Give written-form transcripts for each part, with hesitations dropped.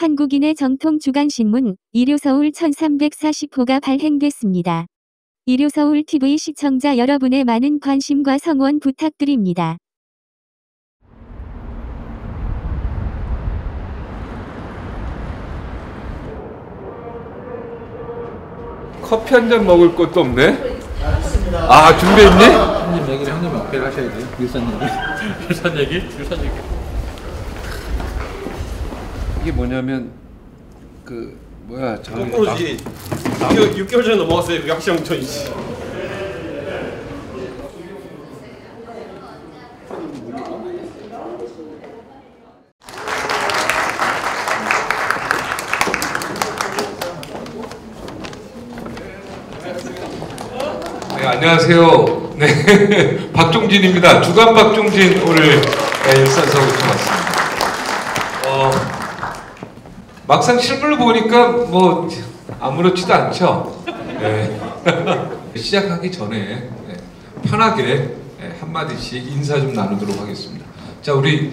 한국인의 정통 주간신문 일요서울 1340호가 발행됐습니다. 일요서울 TV 시청자 여러분의 많은 관심과 성원 부탁드립니다. 커피 한 잔 먹을 것도 없네? 아, 준비했니? 형님 얘기를 형님 어필 하셔야 돼요. 일산 얘기. 일산 얘기? 일산 얘기. 이게 뭐냐면 거꾸로지. 6개월 전에 넘어갔어요. 그 약시영천이지. 네, 안녕하세요. 네, 박종진입니다. 주간 박종진 오늘 일산 서울청 왔습니다. 막상 실물로 보니까 뭐 아무렇지도 않죠. 네. 시작하기 전에 편하게 한마디씩 인사 좀 나누도록 하겠습니다. 자, 우리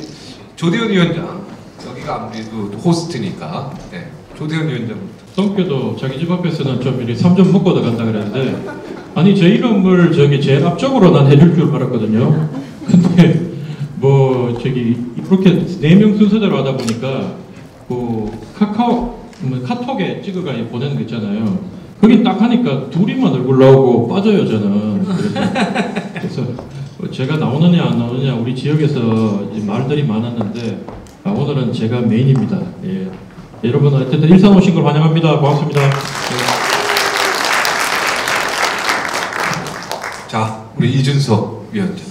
조대현 위원장, 여기가 아무래도 호스트니까 조대현 위원장부터. 성표도 자기 집 앞에서는 좀 이렇게 3점 먹고 들어간다 그랬는데, 아니 제 이름을 저기 제일 앞쪽으로 난 해줄 줄 알았거든요. 근데 뭐 저기 이렇게 4명 순서대로 하다 보니까 그 카톡에 찍어가 보내는 거 있잖아요. 거기 딱 하니까 둘이만 얼굴 나오고 빠져요 저는. 그래서 제가 나오느냐 안 나오느냐 우리 지역에서 말들이 많았는데 오늘은 제가 메인입니다. 예. 여러분 어쨌든 일산 오신 걸 환영합니다. 고맙습니다. 네. 자, 우리 이준석 위원장.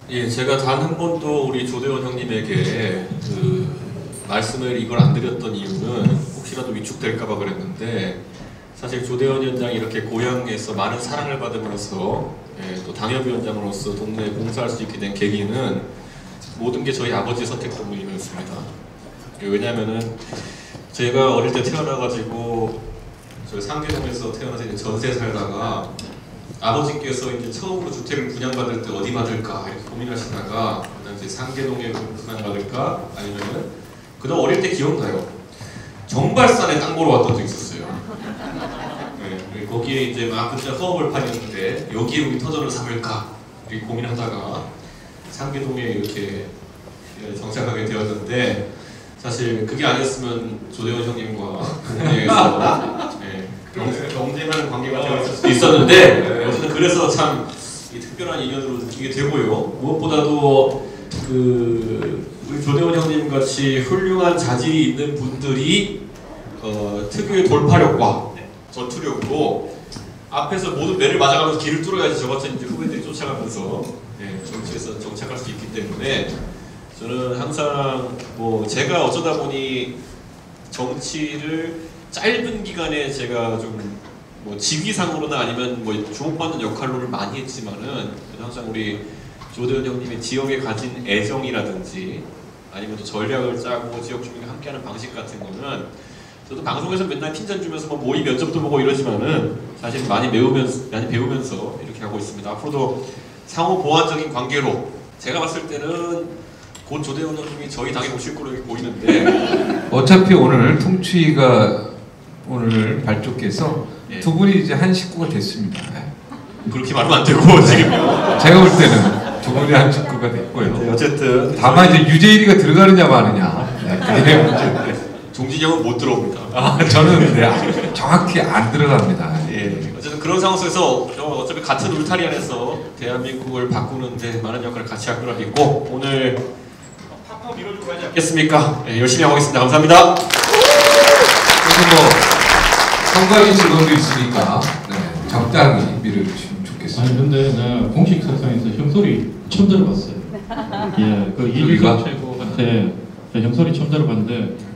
예, 제가 단 한 번도 우리 조대원 형님에게 말씀을 이걸 안 드렸던 이유는 혹시라도 위축될까봐 그랬는데, 사실 조대원 위원장이 이렇게 고향에서 많은 사랑을 받으면서 또 당협위원장으로서 동네에 봉사할 수 있게 된 계기는 모든 게 저희 아버지의 선택 때문이었습니다. 왜냐하면은 제가 어릴 때 태어나가지고 저희 상계동에서 태어나서 이제 전세 살다가 아버지께서 이제 처음으로 주택을 분양받을 때 어디 받을까 이렇게 고민하시다가 이제 상계동에 분양받을까 아니면은 그다음 어릴 때 기억나요. 정발산에 땅 보러 왔던 적이 있었어요. 네, 거기에 이제 막 그때 허허벌판이었는데 여기에 우리 터전을 삼을까 이렇게 고민하다가 상계동에 이렇게 정착하게 되었는데, 사실 그게 아니었으면 조대원 형님과 동네에서 경쟁하는 관계가 되어 있을 수도 있었는데, 어쨌든 그래서 참 특별한 인연으로 느끼게 되고요. 무엇보다도 우리 조대원 형님 같이 훌륭한 자질이 있는 분들이 특유의 돌파력과 전투력으로 앞에서 모든 매를 맞아가면서 길을 뚫어야지 저 같은 이제 후배들이 쫓아가면서 정치에서 정착할 수 있기 때문에, 저는 항상 뭐 제가 어쩌다 보니 정치를 짧은 기간에 제가 좀 뭐 직위상으로나 아니면 뭐 주목받는 역할로를 많이 했지만은 항상 우리 조대원 형님의 지역에 가진 애정이라든지 아니면 또 전략을 짜고 지역 주민과 함께하는 방식 같은 거는, 저도 방송에서 맨날 핀잔 주면서 뭐 모의 면접도 보고 이러지만은 사실 많이 배우면서 이렇게 하고 있습니다. 앞으로도 상호 보완적인 관계로, 제가 봤을 때는 곧 조대원 형님이 저희 당에 오실 거로 보이는데 어차피 오늘 통치가 오늘 발족해서 두 분이 이제 한 식구가 됐습니다. 그렇게 말하면 안 되고 지금요. 제가 볼 때는 두 분이 한 식구가 됐고요. 네, 어쨌든 다만 이제 유재일이가 들어가느냐 마느냐 그게 문제인데. 종진이 형은 못 들어옵니다. 저는 정확히 안 들어갑니다. 예. 어쨌든 그런 상황 속에서 어차피 같은 울타리 안에서 대한민국을 바꾸는데 많은 역할을 같이 할 거라 믿고 오늘 팍팍 밀어주고 가지 않겠습니까? 예, 열심히 하고 있습니다. 감사합니다. 그래서 뭐 성관이 직원도 있으니까 적당히 밀어주시면 좋겠습니다. 아니 근데 나 공식 석상에서 형소리 처음 들어봤어요. 예, 그 이준석 최고한테 형소리 처음 들어봤는데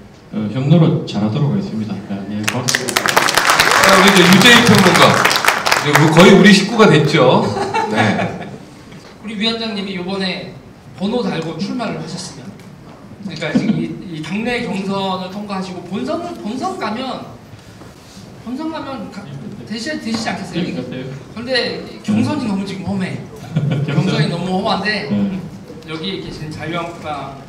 형노릇 잘하도록 하겠습니다. 예, 고맙습니다. 우리 이제 유재희 평론가, 거의 우리 식구가 됐죠. 네. 우리 위원장님이 이번에 번호 달고 출마를 하셨으면, 그러니까 이 당내 경선을 통과하시고 본선 가면 되시지 않겠어요? 그런데 경선이 너무 지금 험해. 경선이 너무 험한데 여기 계신 자유한국당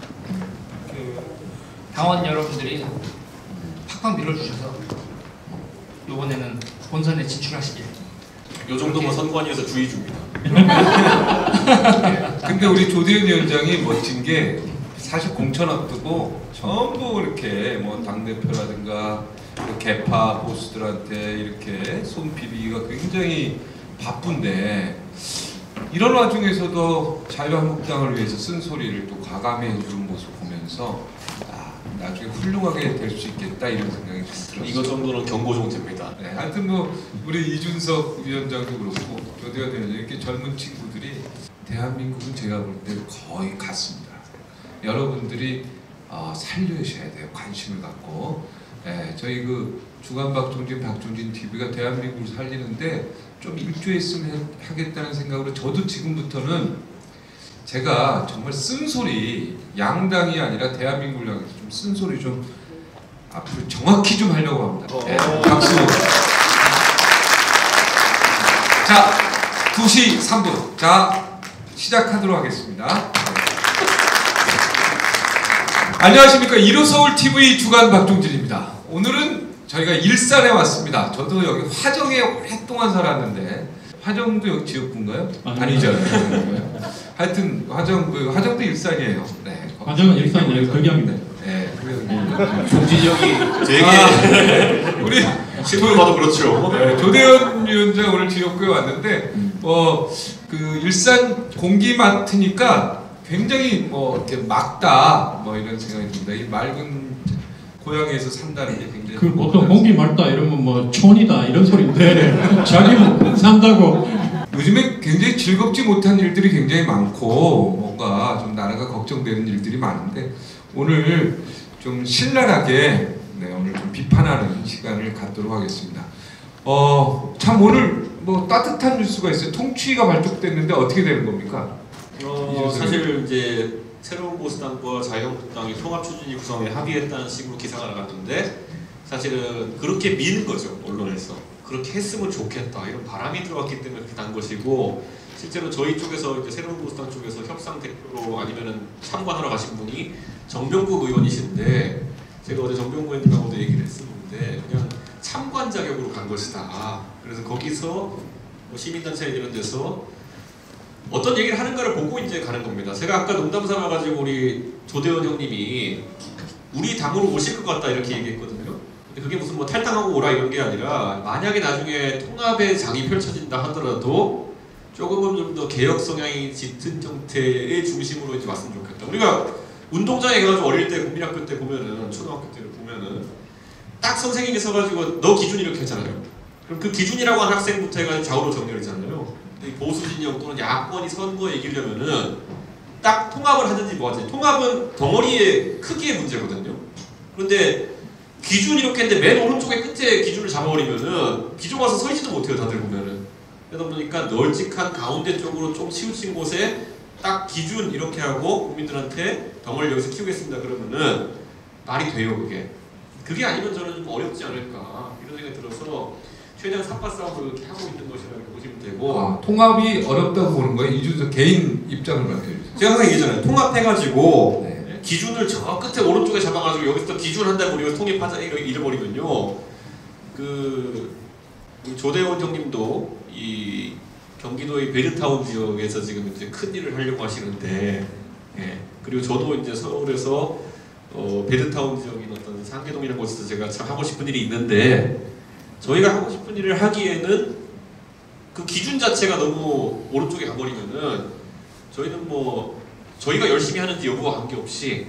당원 여러분들이 팍팍 밀어주셔서 이번에는 본선에 진출하시길. 요 정도면 선관위에서 주의 줍니다. 근데 우리 조대현 위원장이 멋진 게 사실 공천 앞두고 전부 이렇게 뭐 당대표라든가 개파 보수들한테 이렇게 손 비비기가 굉장히 바쁜데 이런 와중에서도 자유한국당을 위해서 쓴소리를 또 과감히 해주는 모습 보면서 나중에 훌륭하게 될 수 있겠다 이런 생각이 좀 들었어요. 이거 정도는 경고 정도입니다. 네, 하여튼 뭐 우리 이준석 위원장도 그렇고 조대현 위원장 이렇게 젊은 친구들이 대한민국은 제가 볼 때 거의 같습니다. 여러분들이 살려주셔야 돼요. 관심을 갖고. 네, 저희 그 주간 박종진 TV가 대한민국을 살리는데 좀 일조했으면 하겠다는 생각으로 저도 지금부터는 제가 정말 쓴소리 양당이 아니라 대한민국을 향해서 좀 쓴소리 좀 앞으로 정확히 좀 하려고 합니다. 네, 박수. 자, 2시 3분. 자, 시작하도록 하겠습니다. 안녕하십니까. 1호 서울 TV 주간 박종진입니다. 오늘은 저희가 일산에 왔습니다. 저도 여기 화정에 오랫동안 살았는데 화정도 여기 지역구인가요? 아니죠. 하여튼 화정도 일산이에요. 네. 화정은 일산이에요. 거기합니다. 네. 종진이 형이 되게 우리 실물 봐도 그렇죠. 네, 조대현 위원장 오늘 지역구에 왔는데 그 일산 공기 맡으니까 굉장히 뭐 이렇게 맑다 뭐 이런 생각이 듭니다. 이 맑은 고향에서 산다는 게 굉장히 그 보통 공기 맑다 이러면 뭐 촌이다 이런 소리인데 자기는 산다고. 요즘에 굉장히 즐겁지 못한 일들이 굉장히 많고 뭔가 좀 나라가 걱정되는 일들이 많은데 오늘 좀 신랄하게 오늘 좀 비판하는 시간을 갖도록 하겠습니다. 참 오늘 뭐 따뜻한 뉴스가 있어요. 통치위가 발족됐는데 어떻게 되는 겁니까? 사실 이제 새로운 보수당과 자유한국당이 통합 추진위 구성에 합의했다는 식으로 기사가 나갔는데 사실은 그렇게 미는 거죠. 언론에서 그렇게 했으면 좋겠다 이런 바람이 들어왔기 때문에 그렇게 난 것이고 실제로 저희 쪽에서 이제 새로운 보수당 쪽에서 협상 대표로 아니면은 참관하러 가신 분이 정병국 의원이신데 제가 어제 정병국 의원님하고도 얘기를 했었는데 그냥 참관 자격으로 간 것이다. 그래서 거기서 뭐 시민단체 이런 데서 어떤 얘기를 하는가를 보고 이제 가는 겁니다. 제가 아까 농담 삼아가지고 우리 조대현 형님이 우리 당으로 오실 것 같다 이렇게 얘기했거든요. 근데 그게 무슨 뭐 탈당하고 오라 이런 게 아니라 만약에 나중에 통합의 장이 펼쳐진다 하더라도 조금은 좀 더 개혁 성향이 짙은 형태의 중심으로 이제 왔으면 좋겠다. 우리가 운동장에 가가지고 어릴 때 국민학교 때 보면은 초등학교 때를 보면은 딱 선생님이 서가지고 너 기준 이렇게 했잖아요. 그럼 그 기준이라고 하는 학생부터 해가지고 좌우로 정렬이잖아요. 보수 진영 또는 야권이 선거에 이기려면은 딱 통합을 하든지 뭐 하든지 통합은 덩어리의 크기의 문제거든요. 그런데 기준 이렇게 했는데 맨 오른쪽에 끝에 기준을 잡아버리면은 기존 와서 서 있지도 못해요. 다들 보면은. 그러다 보니까 널찍한 가운데 쪽으로 좀 치우친 곳에 딱 기준 이렇게 하고 국민들한테 덩어리를 여기서 키우겠습니다. 그러면은 말이 돼요. 그게 아니면 저는 좀 어렵지 않을까 이런 생각이 들어서 최대한 삽바 싸움을 이렇게 하고 있는 것이라고 보시면 되고. 통합이 어렵다고 보는 거예요? 이준석 개인 입장을 밝혀주세요. 제가 항상 얘기했잖아요. 통합해가지고 네. 기준을 저 끝에 오른쪽에 잡아가지고 여기서 기준 한다고 우리가 통합하자 잃어버리면요. 그 조대원 형님도 이 경기도의 베르타운 지역에서 지금 이제 큰 일을 하려고 하시는데, 예. 그리고 저도 이제 서울에서 베르타운 지역인 어떤 상계동이라는 곳에서 제가 참 하고 싶은 일이 있는데. 저희가 하고 싶은 일을 하기에는 그 기준 자체가 너무 오른쪽에 가버리면은 저희는 뭐 저희가 열심히 하는지 여부와 관계없이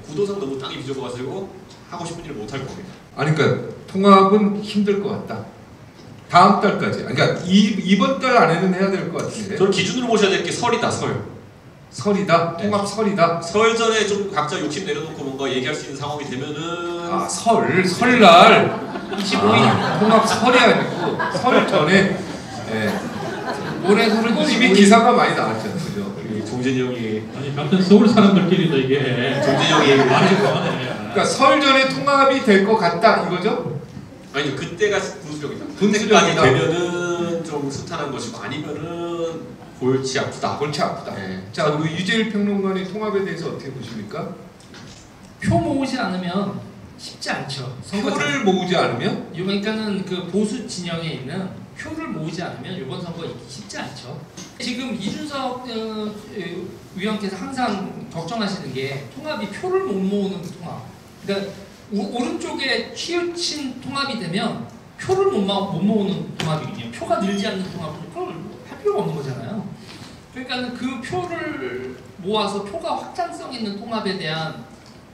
구도상 너무 땅이 비좁아가지고 하고 싶은 일을 못할 겁니다. 아니 그러니까 통합은 힘들 것 같다. 다음 달까지. 그러니까 이번 달 안에는 해야 될 것 같은데. 저는 기준으로 보셔야 될 게 설이다. 설이다. 통합 설이다. 설 전에 좀 각자 욕심 내려놓고 뭔가 얘기할 수 있는 상황이 되면은 설날 25일 통합 설이 아니고 설 전에 올해 설은 이미 기사가 많이 나왔죠. 그죠? 종진이 형이 아니 같은 서울 사람들끼리도 이게 종진이 형이 얘기를 말이 좋아하네. 그러니까 설 전에 통합이 될 것 같다 이거죠? 아니요 그때가 분수령이다. 분수령이다. 그때까지 되면은 좀 순탄한 것이고 아니면은 골치 아프다. 골치 아프다. 네. 자 우리 유재일 평론가님 통합에 대해서 어떻게 보십니까? 표 모으지 않으면 쉽지 않죠. 선거 표를 모으지 않으면 그러니까는 그 보수 진영에 있는 표를 모으지 않으면 이번 선거 이기 쉽지 않죠. 지금 이준석 위원께서 항상 걱정하시는 게 통합이 표를 못 모으는 통합. 그러니까 오른쪽에 치우친 통합이 되면 표를 못 모으는 통합이거든요. 표가 늘지 않는 통합은 그걸 할 필요가 없는 거잖아요. 그러니까는 그 표를 모아서 표가 확장성 있는 통합에 대한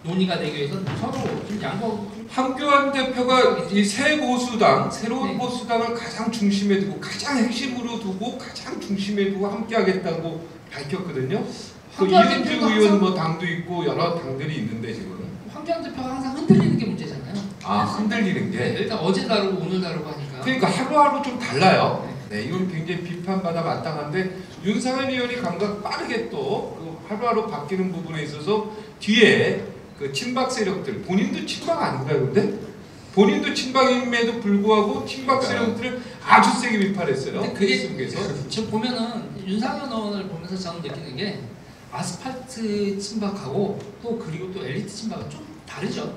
논의가 되기 위해서는 서로 좀 양보하고. 황교안 대표가 이 새 보수당, 새로운 네. 보수당을 가장 중심에 두고 가장 핵심으로 두고 가장 중심에 두고 함께하겠다고 밝혔거든요. 그 황교안 이은주 대표가 의원 항상- 뭐 당도 있고 여러 당들이 있는데 지금 황교안 대표가 항상 흔들리는 게 문제잖아요. 흔들리는 게 일단 어제 다루고 오늘 다루고 하니까. 그러니까 하루하루 좀 달라요. 네, 이건 굉장히 비판받아 마땅한데 윤상현 의원이 감각 빠르게 또그 하루하루 바뀌는 부분에 있어서 뒤에 그 친박 세력들 본인도 친박 아닌가요? 근데 본인도 친박임에도 불구하고 친박 세력들을 아주 세게 비판했어요. 근데 그게 페이스북에서. 지금 보면은 윤상현 의원을 보면서 저는 느끼는 게 아스팔트 친박하고 또 그리고 또 엘리트 친박은 좀 다르죠.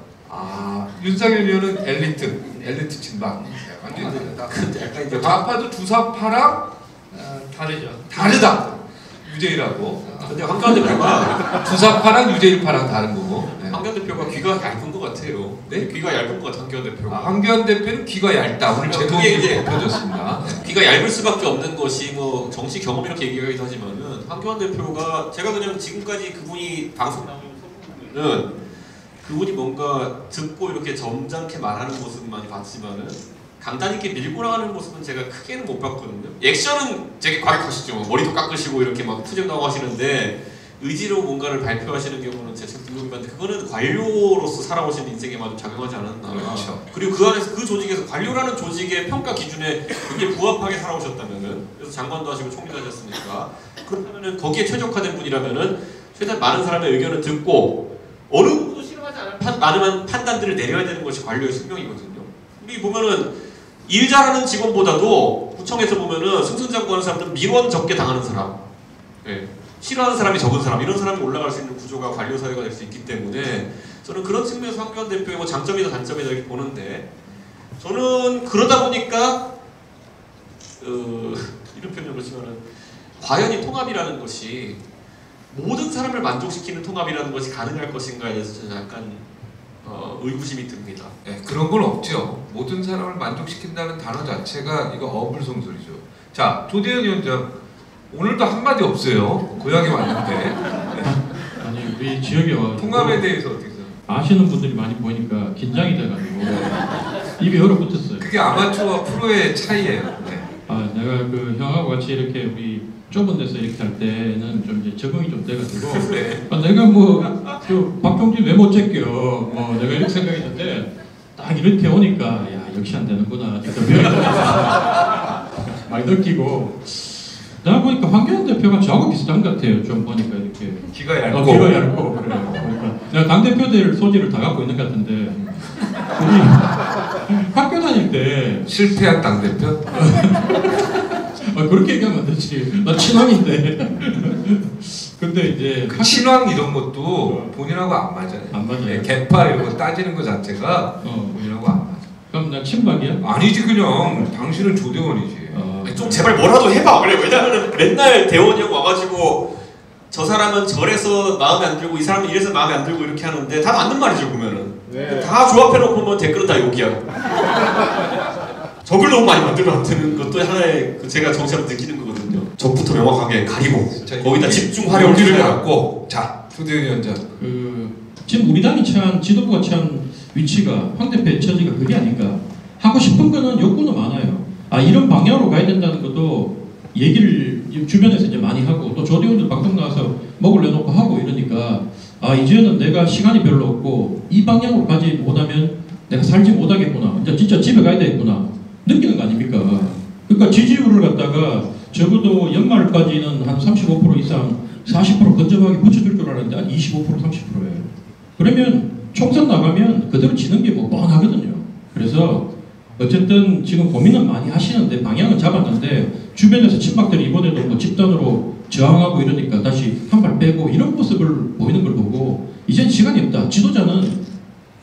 윤상현 의원은 엘리트 친박. 네, 완전히 다르다. 약간 이제 좌파도 주사파랑 다르죠. 다르다. 유재일하고 근데 황교안 대표가 주사파랑 유재일파랑 다른 거고. 네. 황교안 대표가 귀가 얇은 것 같아요. 네? 귀가 얇은 것 같아 황교안 대표가. 황교안 대표는 귀가 얇다. 오늘 그게 제목이 이제 펴졌습니다. 귀가 얇을 수밖에 없는 것이 뭐 정치 경험 이렇게 얘기하기도 하지만은 황교안 대표가 제가 그냥 지금까지 그분이 방송 나오는 보면은 그분이 뭔가 듣고 이렇게 점잖게 말하는 모습은 많이 봤지만은 강단 있게 밀고 나가는 모습은 제가 크게는 못 봤거든요. 액션은 되게 과격하시죠. 머리도 깎으시고 이렇게 막 투쟁 나고 하시는데 의지로 뭔가를 발표하시는 경우는 제가 참 궁금한데 그거는 관료로서 살아오신 인생에 좀 작용하지 않았나. 그렇죠. 그리고 그 안에서 그 조직에서 관료라는 조직의 평가 기준에 굉장히 부합하게 살아오셨다면은 그래서 장관도 하시고 총리도 하셨으니까 그렇다면은 거기에 최적화된 분이라면은 최대한 많은 사람의 의견을 듣고 어느 누구도 싫어하지 않을 많은 판단들을 내려야 되는 것이 관료의 숙명이거든요. 우리 보면은 일 잘하는 직원보다도 구청에서 보면은 승승장구하는 사람들은 민원 적게 당하는 사람, 예. 싫어하는 사람이 적은 사람 이런 사람이 올라갈 수 있는 구조가 관료 사회가 될 수 있기 때문에 저는 그런 측면에서 황교안 대표의 뭐 장점이다 단점이다 이렇게 보는데 저는 그러다 보니까 이런 표현을 그렇지만은 과연 이 통합이라는 것이 모든 사람을 만족시키는 통합이라는 것이 가능할 것인가에 대해서 저는 약간 의구심이 듭니다. 네, 그런 건 없죠. 모든 사람을 만족시킨다는 단어 자체가 이거 어불성설이죠. 자, 조대현 위원장 오늘도 한마디 없어요. 고향에 왔는데 아니 우리 지역에 와 통합에 대해서 어떻게 생각해요? 아시는 분들이 많이 보니까 긴장이 돼가지고 입이 얼어붙었어요. 그게 아마추어와 프로의 차이예요. 네. 내가 그 형하고 같이 이렇게 우리 좁은 데서 이렇게 할 때는 좀 이제 적응이 좀 돼가지고 네. 내가 그 박종진 왜 못 제껴 뭐 내가 이렇게 생각했는데 딱 이렇게 오니까 야 역시 안 되는구나 진짜 많이 느끼고 내가 보니까 황교안 대표가 저하고 비슷한 것 같아요. 좀 보니까 이렇게 귀가 얇고 귀가 얇고 그래요. 그러니까 내가 당 대표될 소질을 다 갖고 있는 것 같은데 우리 학교 다닐 때 실패한 당대표? 그렇게 얘기하면 안 되지. 나 친왕인데. 근데 이제 그 친왕 이런 것도 본인하고 안 맞아요. 안 맞아요. 네, 개파 이런 거 따지는 것 자체가 본인하고 안 맞아. 그럼 나 친박이야? 아니지 그냥 당신은 조대원이지. 좀 제발 뭐라도 해봐. 그래 왜냐면은 맨날 대원이 형 와가지고 저 사람은 저래서 마음에 안 들고 이 사람은 이래서 마음에 안 들고 이렇게 하는데 다 맞는 말이죠 보면은. 네. 다 조합해놓고 보면 댓글은 다 욕이야. 적을 너무 많이 만들어놨다는 것도 하나의 제가 정치하면 느끼는 거거든요. 적부터 명확하게 가리고 거기다 집중하려고 용기를 갖고 자 조대현 위원장 지금 우리 당이 처한 지도부가 처한 위치가 황 대표의 처지가 그게 아닌가. 하고 싶은 거는 욕구는 많아요. 이런 방향으로 가야 된다는 것도 얘기를 주변에서 이제 많이 하고 또 조대원들 방송 나와서 먹을 내놓고 하고 이러니까 이제는 내가 시간이 별로 없고 이 방향으로 가지 못하면 내가 살지 못하겠구나. 이제 진짜 집에 가야 되겠구나. 느끼는 거 아닙니까? 그러니까 지지율을 갖다가 적어도 연말까지는 한 35% 이상 40% 건전하게 붙여줄 줄 알았는데 한 25% 30%예요. 그러면 총선 나가면 그대로 지는 게 뭐 뻔하거든요. 그래서 어쨌든 지금 고민은 많이 하시는데 방향은 잡았는데 주변에서 친박들이 이번에도 뭐 집단으로 저항하고 이러니까 다시 한 발 빼고 이런 모습을 보이는 걸 보고 이젠 시간이 없다. 지도자는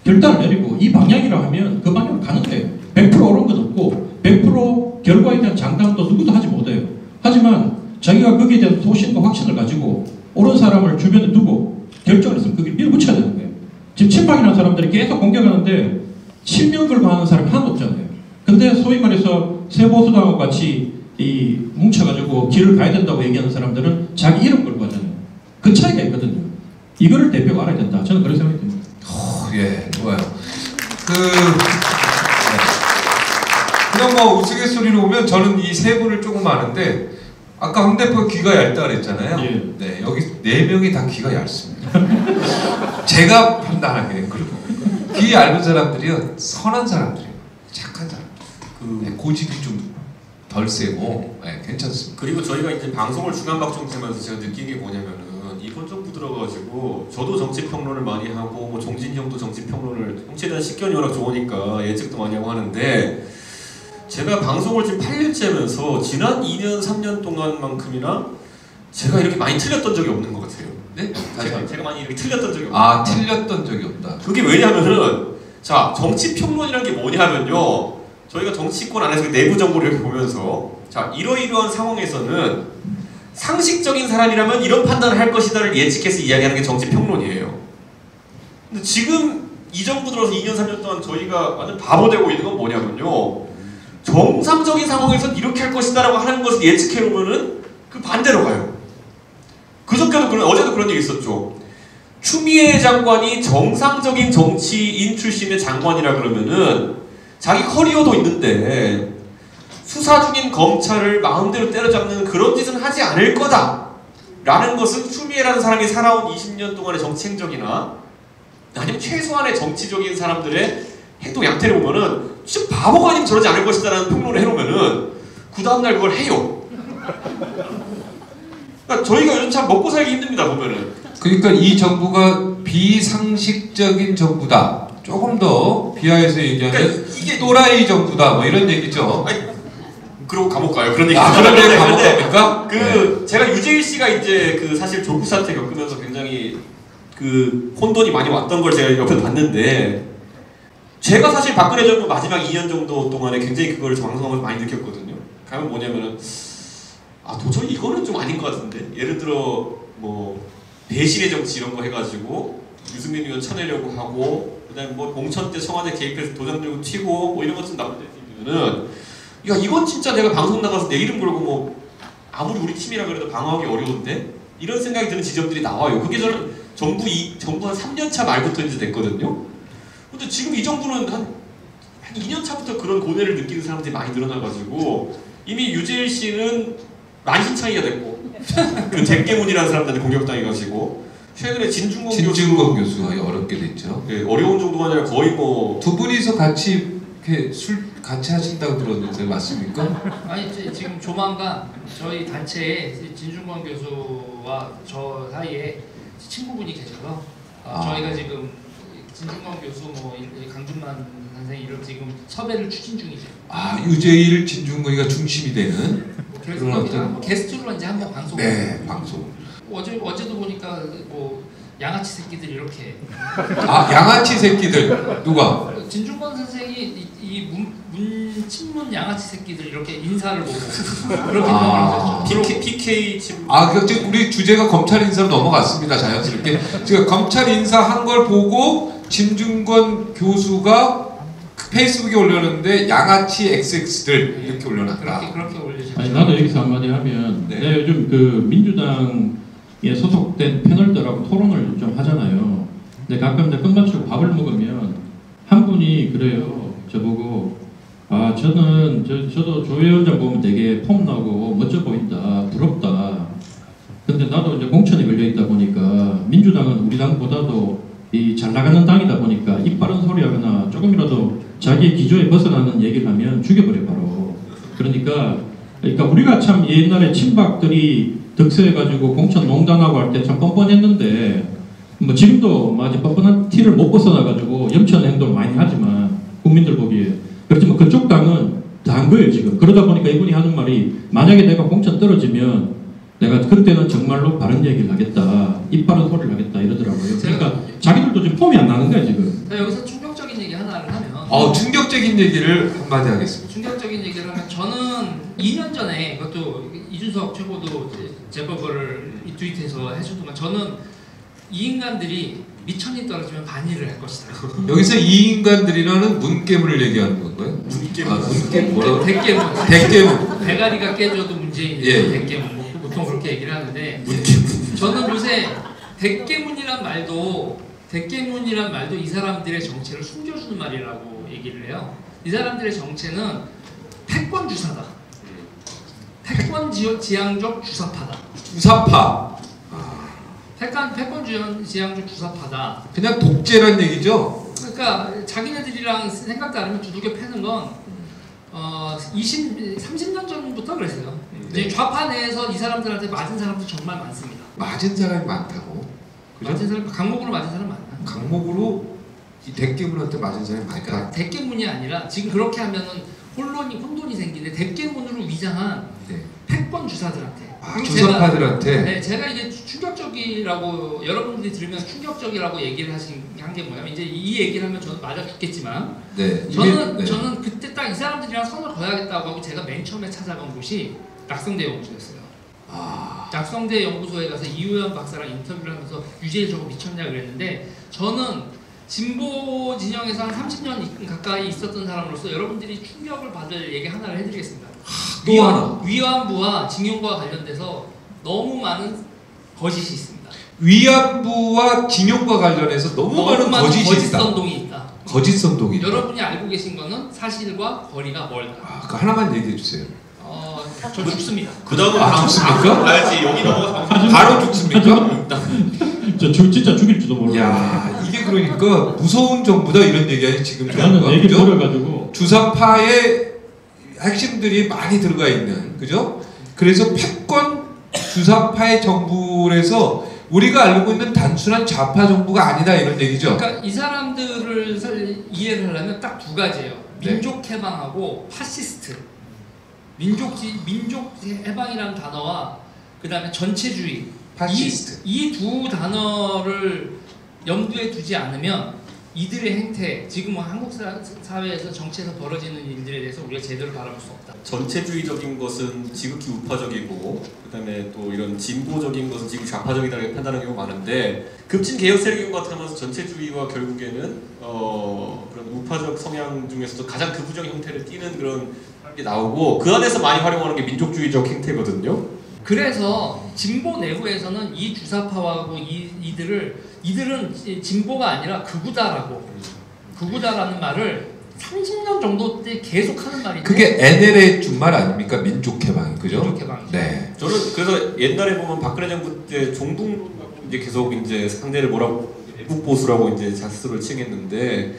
결단을 내리고 이 방향이라 하면 그 방향으로 가는 거예요. 100% 옳은 건 없고 100% 결과에 대한 장담도 누구도 하지 못해요. 하지만 자기가 거기에 대한 소신과 확신을 가지고 옳은 사람을 주변에 두고 결정을 해서 거기를 밀어붙여야 되는 거예요. 지금 친박이라는 사람들이 계속 공격하는데 실명 걸고 하는 사람이 하나도 없잖아요. 근데 소위 말해서 세보수당하고 같이 이 뭉쳐가지고 길을 가야 된다고 얘기하는 사람들은 자기 이름 걸고 하잖아요. 그 차이가 있거든요. 이거를 대표가 알아야 된다. 저는 그런 생각이 듭니다. 예, 좋아요. 그냥 뭐 우스갯소리로 보면 저는 이 세 분을 조금 아는데 아까 황 대표 귀가 얇다 그랬잖아요. 예. 네, 여기 4명이 다 귀가 얇습니다. 제가 판단하기엔 그리고 귀 얇은 사람들이요 선한 사람들이에요. 착한 사람. 네, 고집이 좀 덜 세고 네, 괜찮습니다. 그리고 저희가 이제 방송을 주간박종하면서 제가 느낀 게 뭐냐면은 이번 정부 들어가지고 저도 정치평론을 많이 하고 뭐 종진 형도 정치평론을 정치에 대한 식견이 워낙 좋으니까 예측도 많이 하고 하는데 제가 방송을 지금 8년째 하면서 지난 2년 3년 동안만큼이나 제가 이렇게 많이 틀렸던 적이 없는 것 같아요. 네? 제가 많이 이렇게 틀렸던 적이 없어요. 아, 틀렸던 적이 없다. 그게 왜냐면은 자 정치평론이라는 게 뭐냐면요 저희가 정치권 안에서 내부 정보를 이렇게 보면서 자 이러이러한 상황에서는 상식적인 사람이라면 이런 판단을 할 것이다를 예측해서 이야기하는 게 정치평론이에요. 근데 지금 이 정부 들어서 2년 3년 동안 저희가 완전 바보 되고 있는 건 뭐냐면요 정상적인 상황에서 이렇게 할 것이다 라고 하는 것을 예측해 놓으면은 그 반대로 가요. 그저께도 어제도 그런 얘기 있었죠. 추미애 장관이 정상적인 정치인 출신의 장관이라 그러면은 자기 커리어도 있는데 수사 중인 검찰을 마음대로 때려잡는 그런 짓은 하지 않을 거다 라는 것은 추미애라는 사람이 살아온 20년 동안의 정치 행적이나 아니면 최소한의 정치적인 사람들의 행동 양태를 보면은 진짜 바보가 아니면 저러지 않을 것이다 라는 평론을 해놓으면은 그 다음날 그걸 해요. 그러니까 저희가 요즘 참 먹고 살기 힘듭니다 보면은. 그러니까 이 정부가 비상식적인 정부다. 조금 더 비하해서 얘기하면 그러니까 이게 또라이 정부다. 뭐 이런 얘기죠. 아니, 그러고 감옥 가요. 그런 얘기. 그런 얘기 감옥 갑니까? 네. 제가 유재일 씨가 이제 사실 조국 사태 겪으면서 굉장히 혼돈이 많이 왔던 걸 제가 옆에서 봤는데 제가 사실 박근혜 정부 마지막 2년 정도 동안에 굉장히 그걸 방송하면서 많이 느꼈거든요. 가면 뭐냐면은 도저히 이거는 좀 아닌 것 같은데 예를 들어 뭐 배신의 정치 이런 거 해가지고 유승민 의원 쳐내려고 하고 그다음에 뭐 공천 때 청와대 개입해서 도장 들고 튀고 뭐 이런 것 좀 나오면은 야 이건 진짜 내가 방송 나가서 내 이름 걸고 뭐 아무리 우리 팀이라 그래도 방어하기 어려운데 이런 생각이 드는 지점들이 나와요. 그게 저는 정부 한 3년차 말부터 이제 됐거든요. 근데 지금 이 정부는 한 2년 차부터 그런 고뇌를 느끼는 사람들이 많이 늘어나가지고 이미 유재일 씨는 만신창이가 됐고 그 잭게문이라는 사람들한테 공격당해가지고 최근에 진중권 교수가 어렵게 됐죠. 네, 어려운 정도가 아니라 거의 뭐 두 분이서 같이 이렇게 술 같이 하신다고 들었는데 맞습니까? 아니 지금 조만간 저희 단체에 진중권 교수와 저 사이에 친구분이 계셔서 저희가 지금 진중권 교수 뭐 강준만 선생 이런 지금 섭외를 추진 중이죠. 유재일 진중권이가 중심이 되는 그런 어떤 게스트로 이제 한번 방송. 네, 방송. 어제도 보니까 뭐 양아치 새끼들 이렇게. 양아치 새끼들 누가? 진중권 선생이 이 문친문 양아치 새끼들 이렇게 인사를 보고 그렇게 평을 하셨죠. PK 침. 지금 우리 주제가 검찰 인사로 넘어갔습니다. 자연스럽게 지금 검찰 인사 한 걸 보고 진중권 교수가 페이스북에 올렸는데 양아치 XX들 이렇게 올려놨다. 그렇게 올리셨죠. 아니 나도 여기서 한마디 하면 네. 내가 요즘 그 민주당에 소속된 패널들하고 토론을 좀 하잖아요. 근데 가끔 내가 끝마치고 밥을 먹으면 한 분이 그래요. 저보고 저도 조 위원장 보면 되게 폼나고 멋져 보인다. 부럽다. 근데 나도 이제 공천에 걸려 있다 보니까 민주당은 우리 당보다도 이 잘 나가는 당이다 보니까 입 바른 소리 하거나 조금이라도 자기의 기조에 벗어나는 얘기를 하면 죽여버려 바로. 그러니까 우리가 참 옛날에 친박들이 득세해가지고 공천 농단하고 할 때 참 뻔뻔했는데 뭐 지금도 아직 뻔뻔한 티를 못 벗어나가지고 염치하는 행동을 많이 하지만 국민들 보기에 그렇지만 그쪽 당은 다 한 거예요 지금. 그러다 보니까 이분이 하는 말이 만약에 내가 공천 떨어지면 내가 그때는 정말로 바른 얘기를 하겠다. 입 바른 소리를 하겠다 이러더라고요. 그러니까 자기들도 지금 폼이 안 나는 거야 지금. 여기서 충격적인 얘기 하나를 하면 충격적인 얘기를 한마디 하겠습니다. 충격적인 얘기를 하면 저는 2년 전에 그것도 이준석 최고도 제보를 트윗해서 해주더만 저는 이 인간들이 미천이 떨어지면 반일을 할 것이다. 여기서 이 인간들이라는 문깨문을 얘기하는 건가요? 문깨문 뭐라고? 대깨문. 대깨문. 대가리가 깨져도 문제인데 예. 대깨문 뭐 보통 그렇게 얘기를 하는데 저는 요새 대깨문이란 말도 이 사람들의 정체를 숨겨주는 말이라고 얘기를 해요. 이 사람들의 정체는 패권 주사다. 패권 지향적 주사파다. 주사파. 패권 지향적 주사파다. 그냥 독재란 얘기죠? 그러니까 자기네들이랑 생각 다르면 두들겨 패는 건 30년 전부터 그랬어요. 네. 좌파 내에서 이 사람들한테 맞은 사람도 정말 많습니다. 맞은 사람이 많다고? 그죠? 맞은 사람, 강목으로 맞은 사람 많아. 강목으로 이 대깨문한테 맞은 사람이 많다. 그러니까 대깨문이 아니라 지금 그렇게 하면은 혼돈이 생기는데 대깨문으로 위장한 네. 패권 주사들한테. 그리고 주사파들한테. 제가 이게 충격적이라고 여러분들이 들으면 충격적이라고 얘기를 한 게 뭐냐면 이제 이 얘기를 하면 저는 맞아 죽겠지만 네. 저는 그때 딱 이 사람들이랑 선을 그어야겠다고 하고 제가 맨 처음에 찾아간 곳이 낙성대 연구소였어요. 낙성대 연구소에 가서 이우연 박사랑 인터뷰를 하면서 유재일 저거 미쳤냐 그랬는데 저는 진보 진영에서 한 30년 가까이 있었던 사람으로서 여러분들이 충격을 받을 얘기 하나를 해드리겠습니다. 또 하나. 위안부와 징용과 관련돼서 너무 많은 거짓이 있습니다. 위안부와 징용과 관련해서 너무 많은 거짓이 거짓 있다. 선동이 있다. 거짓 선동이 있다. 여러분이 알고 계신 거는 사실과 거리가 멀다. 그 하나만 얘기해 주세요. 저 죽습니다. 그 다음은 죽습니까? 알지 여기 넘어가서 바로 죽습니까? 진짜 죽일지도 모르고. 야, 이게 그러니까 무서운 정부다 이런 얘기 아니 지금 나는 정부가, 얘기 그죠? 버려가지고 주사파의 핵심들이 많이 들어가 있는, 그죠? 그래서 패권 주사파의 정부에서 우리가 알고 있는 단순한 좌파 정부가 아니다 이런 얘기죠. 그러니까 이 사람들을 이해를 하려면 딱 두 가지예요. 네. 민족 해방하고 파시스트. 민족 해방이라는 단어와 그 다음에 전체주의. 파시스트. 이 두 단어를 염두에 두지 않으면 이들의 행태, 지금 한국 사회에서 정치에서 벌어지는 일들에 대해서 우리가 제대로 바라볼 수 없다. 전체주의적인 것은 지극히 우파적이고 그다음에 또 이런 진보적인 것은 지극히 좌파적이다라고 판단하는 경우가 많은데 급진 개혁 세력인 것 같으면서 전체주의와 결국에는 그런 우파적 성향 중에서도 가장 극우적 형태를 띠는 그런 게 나오고 그 안에서 많이 활용하는 게 민족주의적 행태거든요. 그래서 진보 내부에서는 이 주사파하고 이들은 진보가 아니라 극우다라는 말을 30년 정도 때 계속 하는 말이죠. 그게 NL의 준말 아닙니까? 민족해방, 그죠? 민족해방. 네. 저는 그래서 옛날에 보면 박근혜 정부 때 종북 이제 계속 이제 상대를 뭐라고 애국 보수라고 이제 자스를 칭했는데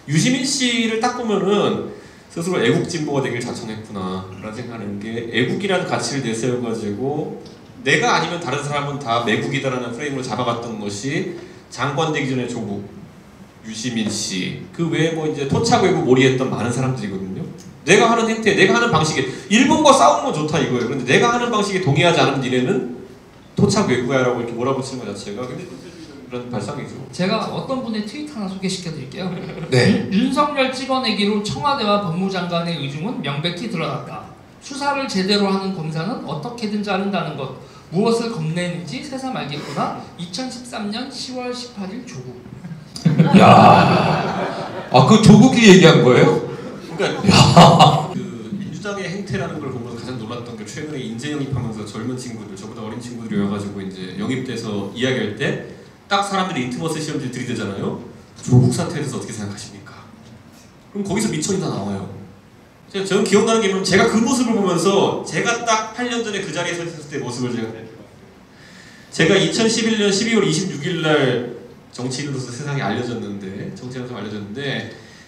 유시민 씨를 딱 보면은 스스로 애국 진보가 되길 자청했구나라는 생각하는 게 애국이라는 가치를 내세워가지고 내가 아니면 다른 사람은 다 매국이다라는 프레임으로 잡아갔던 것이 장관 되기 전에 조국, 유시민 씨, 그 외에 뭐 이제 토착 외국 몰이했던 많은 사람들이거든요. 내가 하는 행태, 내가 하는 방식에 일본과 싸우는 건 좋다 이거예요. 그런데 내가 하는 방식에 동의하지 않은 니네는 토착 외국야라고 이렇게 몰아붙이는 것 자체가 근데 그런 발상이죠. 제가 어떤 분의 트윗 하나 소개시켜드릴게요. 네. 윤석열 찍어내기로 청와대와 법무장관의 의중은 명백히 드러났다. 수사를 제대로 하는 검사는 어떻게든 자른다는 것. 무엇을 겁내는지 새삼 알겠구나. 2013년 10월 18일 조국. 야, 그 조국이 얘기한 거예요? 그러니까 그 민주당의 행태라는 걸 보면서 가장 놀랐던 게 최근에 인재 영입하면서 젊은 친구들, 저보다 어린 친구들이 와가지고 이제 영입돼서 이야기할 때 딱 사람들이 리트머스 시험지 들이대잖아요. 조국 사태에 대해서 어떻게 생각하십니까? 그럼 거기서 미천이 다 나와요. 저는 기억나는 게 뭐냐면 제가 그 모습을 보면서 제가 딱 8년 전에 그 자리에 서 있었을 때 모습을 제가 2011년 12월 26일 날 정치인으로서 세상에 알려졌는데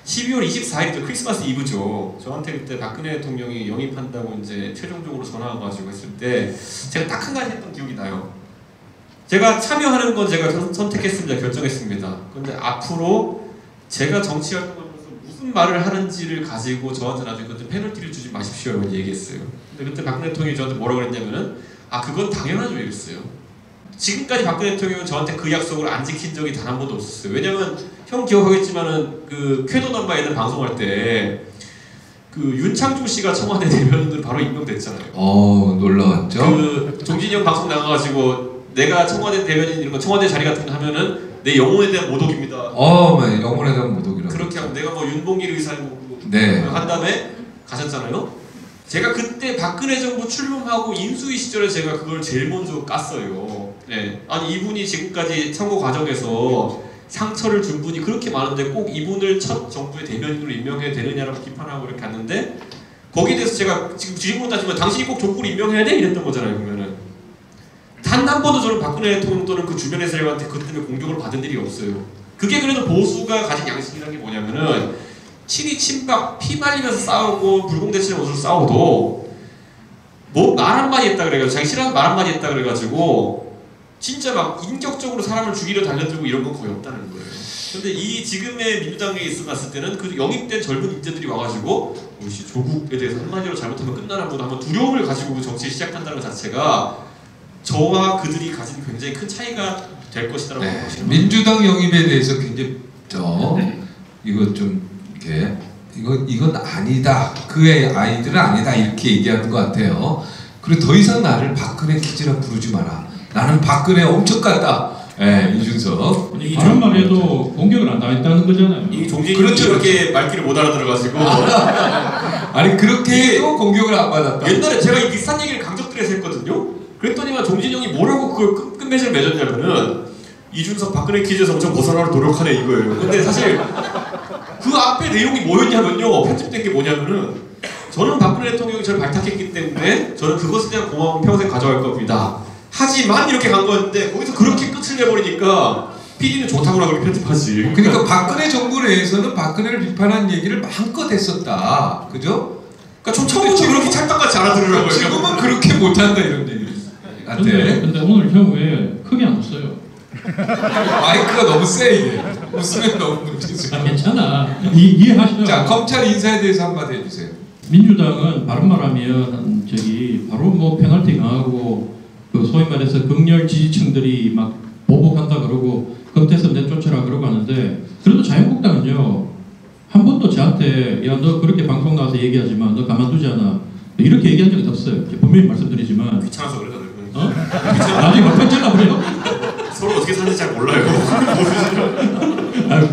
12월 24일이 크리스마스 이브죠. 저한테 그때 박근혜 대통령이 영입한다고 이제 최종적으로 전화가 가지고 했을 때 제가 딱 한 가지 했던 기억이 나요. 제가 참여하는 건 제가 선택했습니다. 결정했습니다. 그런데 앞으로 제가 정치 활동하면서 무슨 말을 하는지를 가지고 저한테 나중에 그때 페널티를 주지 마십시오. 얘기했어요. 근데 그때 박근혜 대통령이 저한테 뭐라고 그랬냐면은 그건 당연하죠 이랬어요. 지금까지 박근혜 대통령은 저한테 그 약속을 안 지킨 적이 단 한 번도 없었어요. 왜냐면 형 기억하겠지만은 그 쾌도남바에는 방송할 때 그 윤창중 씨가 청와대 대변인으로 바로 임명됐잖아요. 놀라웠죠. 그 종진이 형 방송 나가가지고 내가 청와대 대변인 이런 거 청와대 자리 같은 거 하면은 내 영혼에 대한 모독입니다. 영혼에 대한 모독이라고. 그렇게 하고 내가 뭐 윤봉길 의사님 네. 한 다음에 가셨잖아요. 제가 그때 박근혜 정부 출범하고 인수위 시절에 제가 그걸 제일 먼저 깠어요. 네. 아니 이분이 지금까지 선거 과정에서 상처를 준 분이 그렇게 많은데 꼭 이분을 첫 정부의 대변인으로 임명해야 되느냐라고 비판하고 이렇게 갔는데 거기에 대해서 제가 지금 뒤집어 따지면 당신이 꼭 정부를 임명해야 돼? 이랬던 거잖아요. 보면은 단 한 번도 저는 박근혜 대통령 또는 그 주변의 세력한테 그 때문에 공격을 받은 일이 없어요. 그게 그래도 보수가 가진 양식이라는 게 뭐냐면은 친이 친박 피 말리면서 싸우고 불공대치는 것으로 싸워도 뭐 말 한마디 했다 그래가지고 자기 싫어하는 말 한마디 했다 그래가지고 진짜 막 인격적으로 사람을 죽이려 달려들고 이런 건 거의 없다는 거예요. 근데 이 지금의 민주당에 있어봤을 때는 그 영입된 젊은 인재들이 와가지고 혹시 조국에 대해서 한마디로 잘못하면 끝나는 보다 한번 두려움을 가지고 정치 시작한다는 것 자체가 저와 그들이 가진 굉장히 큰 차이가 될 것이라고 생각합니다. 민주당 영입에 대해서 굉장히 이거 좀 이렇게 이건 아니다. 그의 아이들은 아니다 이렇게 얘기하는 것 같아요. 그리고 더 이상 나를 박근혜 키즈라 부르지 마라. 나는 박근혜 엄청 같다. 이준석. 이 저런 말에도 공격을 안 당했다는 거잖아요. 이 종진이 그렇죠, 이렇게 말귀를 못 알아들어가지고 아니 그렇게 해도 공격을 안 받았다. 옛날에 제가 이 비슷한 얘기를 강적들에서 했거든요. 그랬더니만 종진이 형이 뭐라고 그걸 끝맺이를 맺었냐면은 이준석 박근혜 퀴즈에서 엄청 벗어나려 노력하네 이거예요. 근데 사실 그 앞에 내용이 뭐였냐면요. 편집된 게 뭐냐면은 저는 박근혜 대통령이 저를 발탁했기 때문에 저는 그것에 대한 고마움을 평생 가져갈 겁니다. 하지만 이렇게 간 거였는데 거기서 그렇게 끝을 내버리니까 PD는 좋다고나 그렇게 편집하지. 그러니까 박근혜 정부 내에서는 박근혜를 비판한 얘기를 마음껏 했었다. 그죠? 그러니까 좀 처음부터 그렇게 찰떡같이 알아들으라고요. 지금은 그렇게 못한다 이런 얘기. 근데 오늘 형 왜 크게 안 웃어요? 마이크가 너무 세 이게. 웃으면 너무 문제죠. 괜찮아. 이해하시죠? 자, 검찰 인사에 대해서 한마디 해주세요. 민주당은 바른 말하면 바로 뭐 페널티 강하고 그 소위 말해서 극렬 지지층들이 막 보복한다 그러고 검태서 내쫓아라 그러고 하는데 그래도 자유한국당은요 한 번도 저한테 야 너 그렇게 방송 나와서 얘기하지만 너 가만두지 않아 이렇게 얘기한 적이 없어요. 분명히 말씀드리지만 귀찮아서 그래 다들. 나중에 막 편집나 그래요? 서로 어떻게 사는지 잘 몰라요.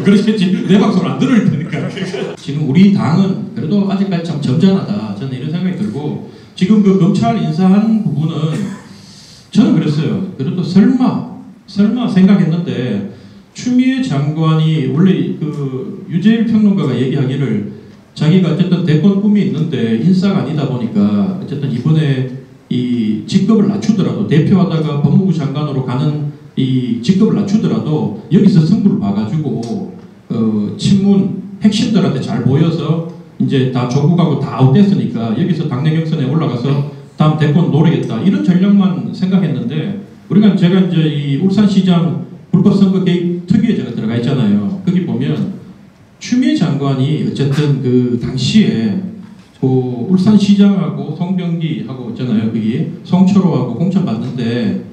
그렇겠지. 내 방송을 안 들을 테니까. 지금 우리 당은 그래도 아직까지 참 점잖하다. 저는 이런 생각이 들고 지금 그 검찰 인사한 부분은 저는 그랬어요. 그래도 설마 생각했는데 추미애 장관이 원래 그 유재일 평론가가 얘기하기를 자기가 어쨌든 대권 꿈이 있는데 인사가 아니다 보니까 어쨌든 이번에 이 직급을 낮추더라도 대표하다가 법무부 장관으로 가는 이 직급을 낮추더라도 여기서 승부를 봐가지고 친문 핵심들한테 잘 보여서 이제 다 조국하고 다 아웃됐으니까 여기서 당내 경선에 올라가서 다음 대권 노리겠다 이런 전략만 생각했는데 우리가 제가 이제 이 울산시장 불법 선거 개입 특위에 제가 들어가 있잖아요. 거기 보면 추미애 장관이 어쨌든 그 당시에 그 울산시장하고 송병기하고 있잖아요. 거기 송철호하고 공천 받는데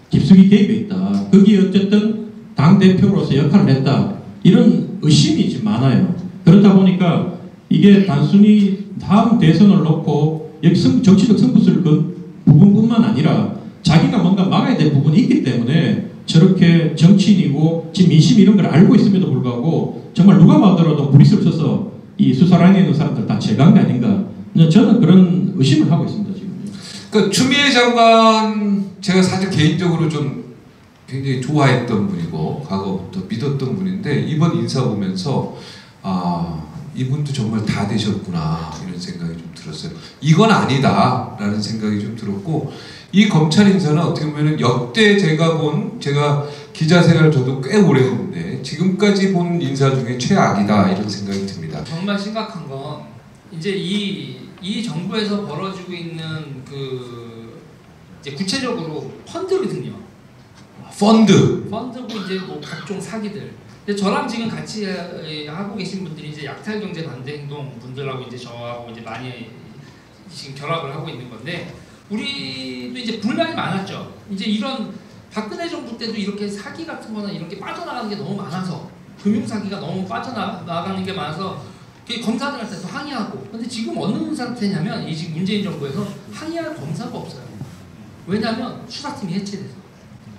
깊숙이 개입해 있다. 거기 어쨌든 당 대표로서 역할을 했다. 이런 의심이 지금 많아요. 그렇다 보니까 이게 단순히 다음 대선을 놓고 여기 정치적 승부수를 그 부분뿐만 아니라 자기가 뭔가 막아야 될 부분이 있기 때문에 저렇게 정치인이고 지금 민심 이런 걸 알고 있음에도 불구하고 정말 누가 봐더라도 무리수를 써서 이 수사라인에 있는 사람들 다 제거한 게 아닌가. 저는 그런 의심을 하고 있습니다 지금. 그 추미애 장관 제가 사실 개인적으로 좀 굉장히 좋아했던 분이고 과거부터 믿었던 분인데 이번 인사 보면서 이분도 정말 다 되셨구나 이런 생각이 좀 들었어요. 이건 아니다라는 생각이 좀 들었고 이 검찰 인사는 어떻게 보면 역대 제가 기자 생활 저도 꽤 오래 했는데 지금까지 본 인사 중에 최악이다 이런 생각이 듭니다. 정말 심각한 건 이제 이 정부에서 벌어지고 있는 그 이제 구체적으로 펀드거든요. 펀드고 이제 뭐 각종 사기들. 근데 저랑 지금 같이 하고 계신 분들이 이제 약탈 경제 반대 행동 분들하고 이제 저하고 이제 많이 지금 결합을 하고 있는 건데 우리도 이제 불만이 많았죠. 이제 이런 박근혜 정부 때도 이렇게 사기 같은 거나 이렇게 빠져나가는 게 너무 많아서 금융사기가 너무 빠져나가는 게 많아서 검사들한테도 항의하고. 근데 지금 어느 상태냐면 이 지금 문재인 정부에서 항의할 검사가 없어요. 왜냐하면 수사팀이 해체돼서.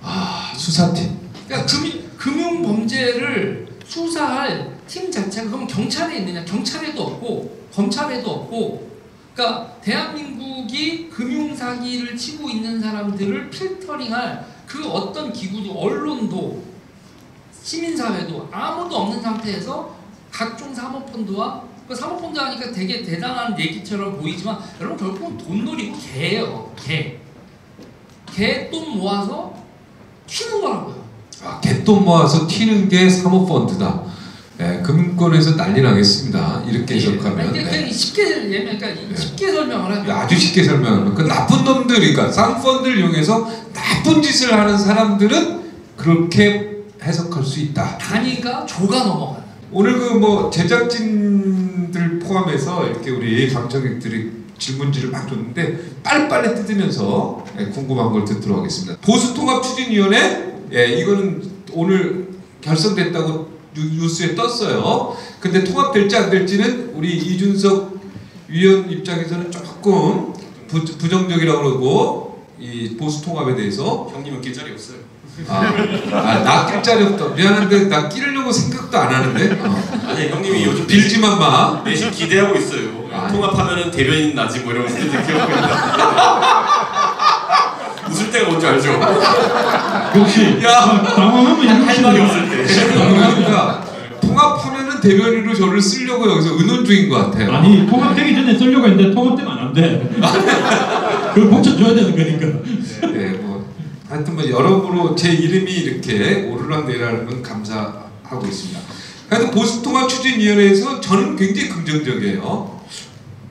아, 수사팀. 그러니까 금융 범죄를 수사할 팀 자체가 그럼 경찰에 있느냐? 경찰에도 없고 검찰에도 없고. 그러니까 대한민국이 금융 사기를 치고 있는 사람들을 필터링할 그 어떤 기구도 언론도 시민사회도 아무도 없는 상태에서 각종 사모펀드와 그 사모펀드 하니까 되게 대단한 얘기처럼 보이지만 여러분 결국은 돈놀이 개예요. 개돈 모아서 튀는 거라고요. 아, 갯돈 모아서 튀는 게 사모펀드다. 네, 금융권에서 난리 나겠습니다. 이렇게 해석하면. 그러니까 쉽게 설명을 하면 아주 쉽게 설명하면 그 나쁜 놈들, 그러니까 쌍펀드를 이용해서 나쁜 짓을 하는 사람들은 그렇게 해석할 수 있다. 단위가 조가 넘어가는. 오늘 그 뭐 제작진들 포함해서 이렇게 우리 방청객들이 질문지를 막 줬는데 빨리빨리 뜯으면서 궁금한 걸 듣도록 하겠습니다. 보수통합추진위원회, 이거는 오늘 결성됐다고 뉴스에 떴어요. 근데 통합될지 안 될지는 우리 이준석 위원 입장에서는 조금 부정적이라고 그러고, 이 보수통합에 대해서. 형님은 낄 자리 없어요. 나 낄 자리 없다. 미안한데 나 끼려고 생각도 안 하는데. 아니 형님이 요즘 빌지만 마. 내심 기대하고 있어요. 통합하면은 대변인 나지 뭐 이러면서 기대하고 있는데 웃을 때가 뭔지 알죠? 역시 야, 당황하면 할 말이 없을 때. 그러니까 통합하면은 대변인으로 저를 쓰려고 여기서 의논 중인 것 같아요. 아니 통합되기 전에 쓰려고 했는데 통합되면 안 돼. 그걸 고쳐줘야 되는 거니까. 네, 뭐 하여튼 뭐 여러모로 제 이름이 이렇게 오르락내리락하는 건 감사하고 있습니다. 하여튼 보수통합추진위원회에서 저는 굉장히 긍정적이에요.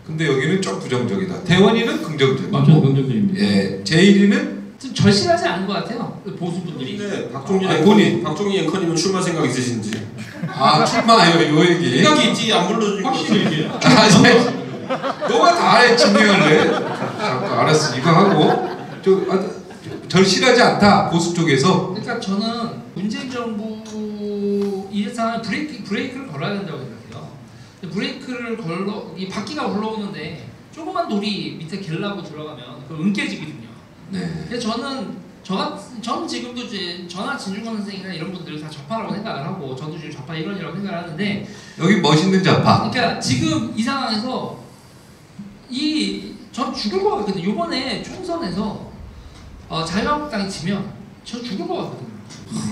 근데 여기는 좀 부정적이다. 대원이는 긍정적이고. 저는 긍정적입니다. 예, 제1위는 좀 절실하지 않은 것 같아요. 그 보수분들이. 근데 박종진 앵커님은 출마 생각 있으신지? 출마요, 요 얘기. 생각이 있지 안 불러주니까. 확실히 얘기해. 너가 다 해, 진행할래. 알았어, 이거 하고. 절실하지 않다, 보수 쪽에서. 그러니까 저는 문재인 정부 이 사람 브레이크를 걸어야 된다고 생각해요. 브레이크를 이 바퀴가 올라오는데 조그만 돌이 밑에 갤라고 들어가면 그 은깨지거든요. 네. 그래서 저는 지금도 저나 진중권 선생이나 이런 분들을 다 좌파라고 생각을 하고, 저도 지금 좌파 일원이라고 생각을 하는데, 여기 멋있는 좌파. 그러니까 지금 이 상황에서 전 죽을 것 같거든요. 이번에 총선에서 자유한국당이 지면 저 죽을 것 같거든요.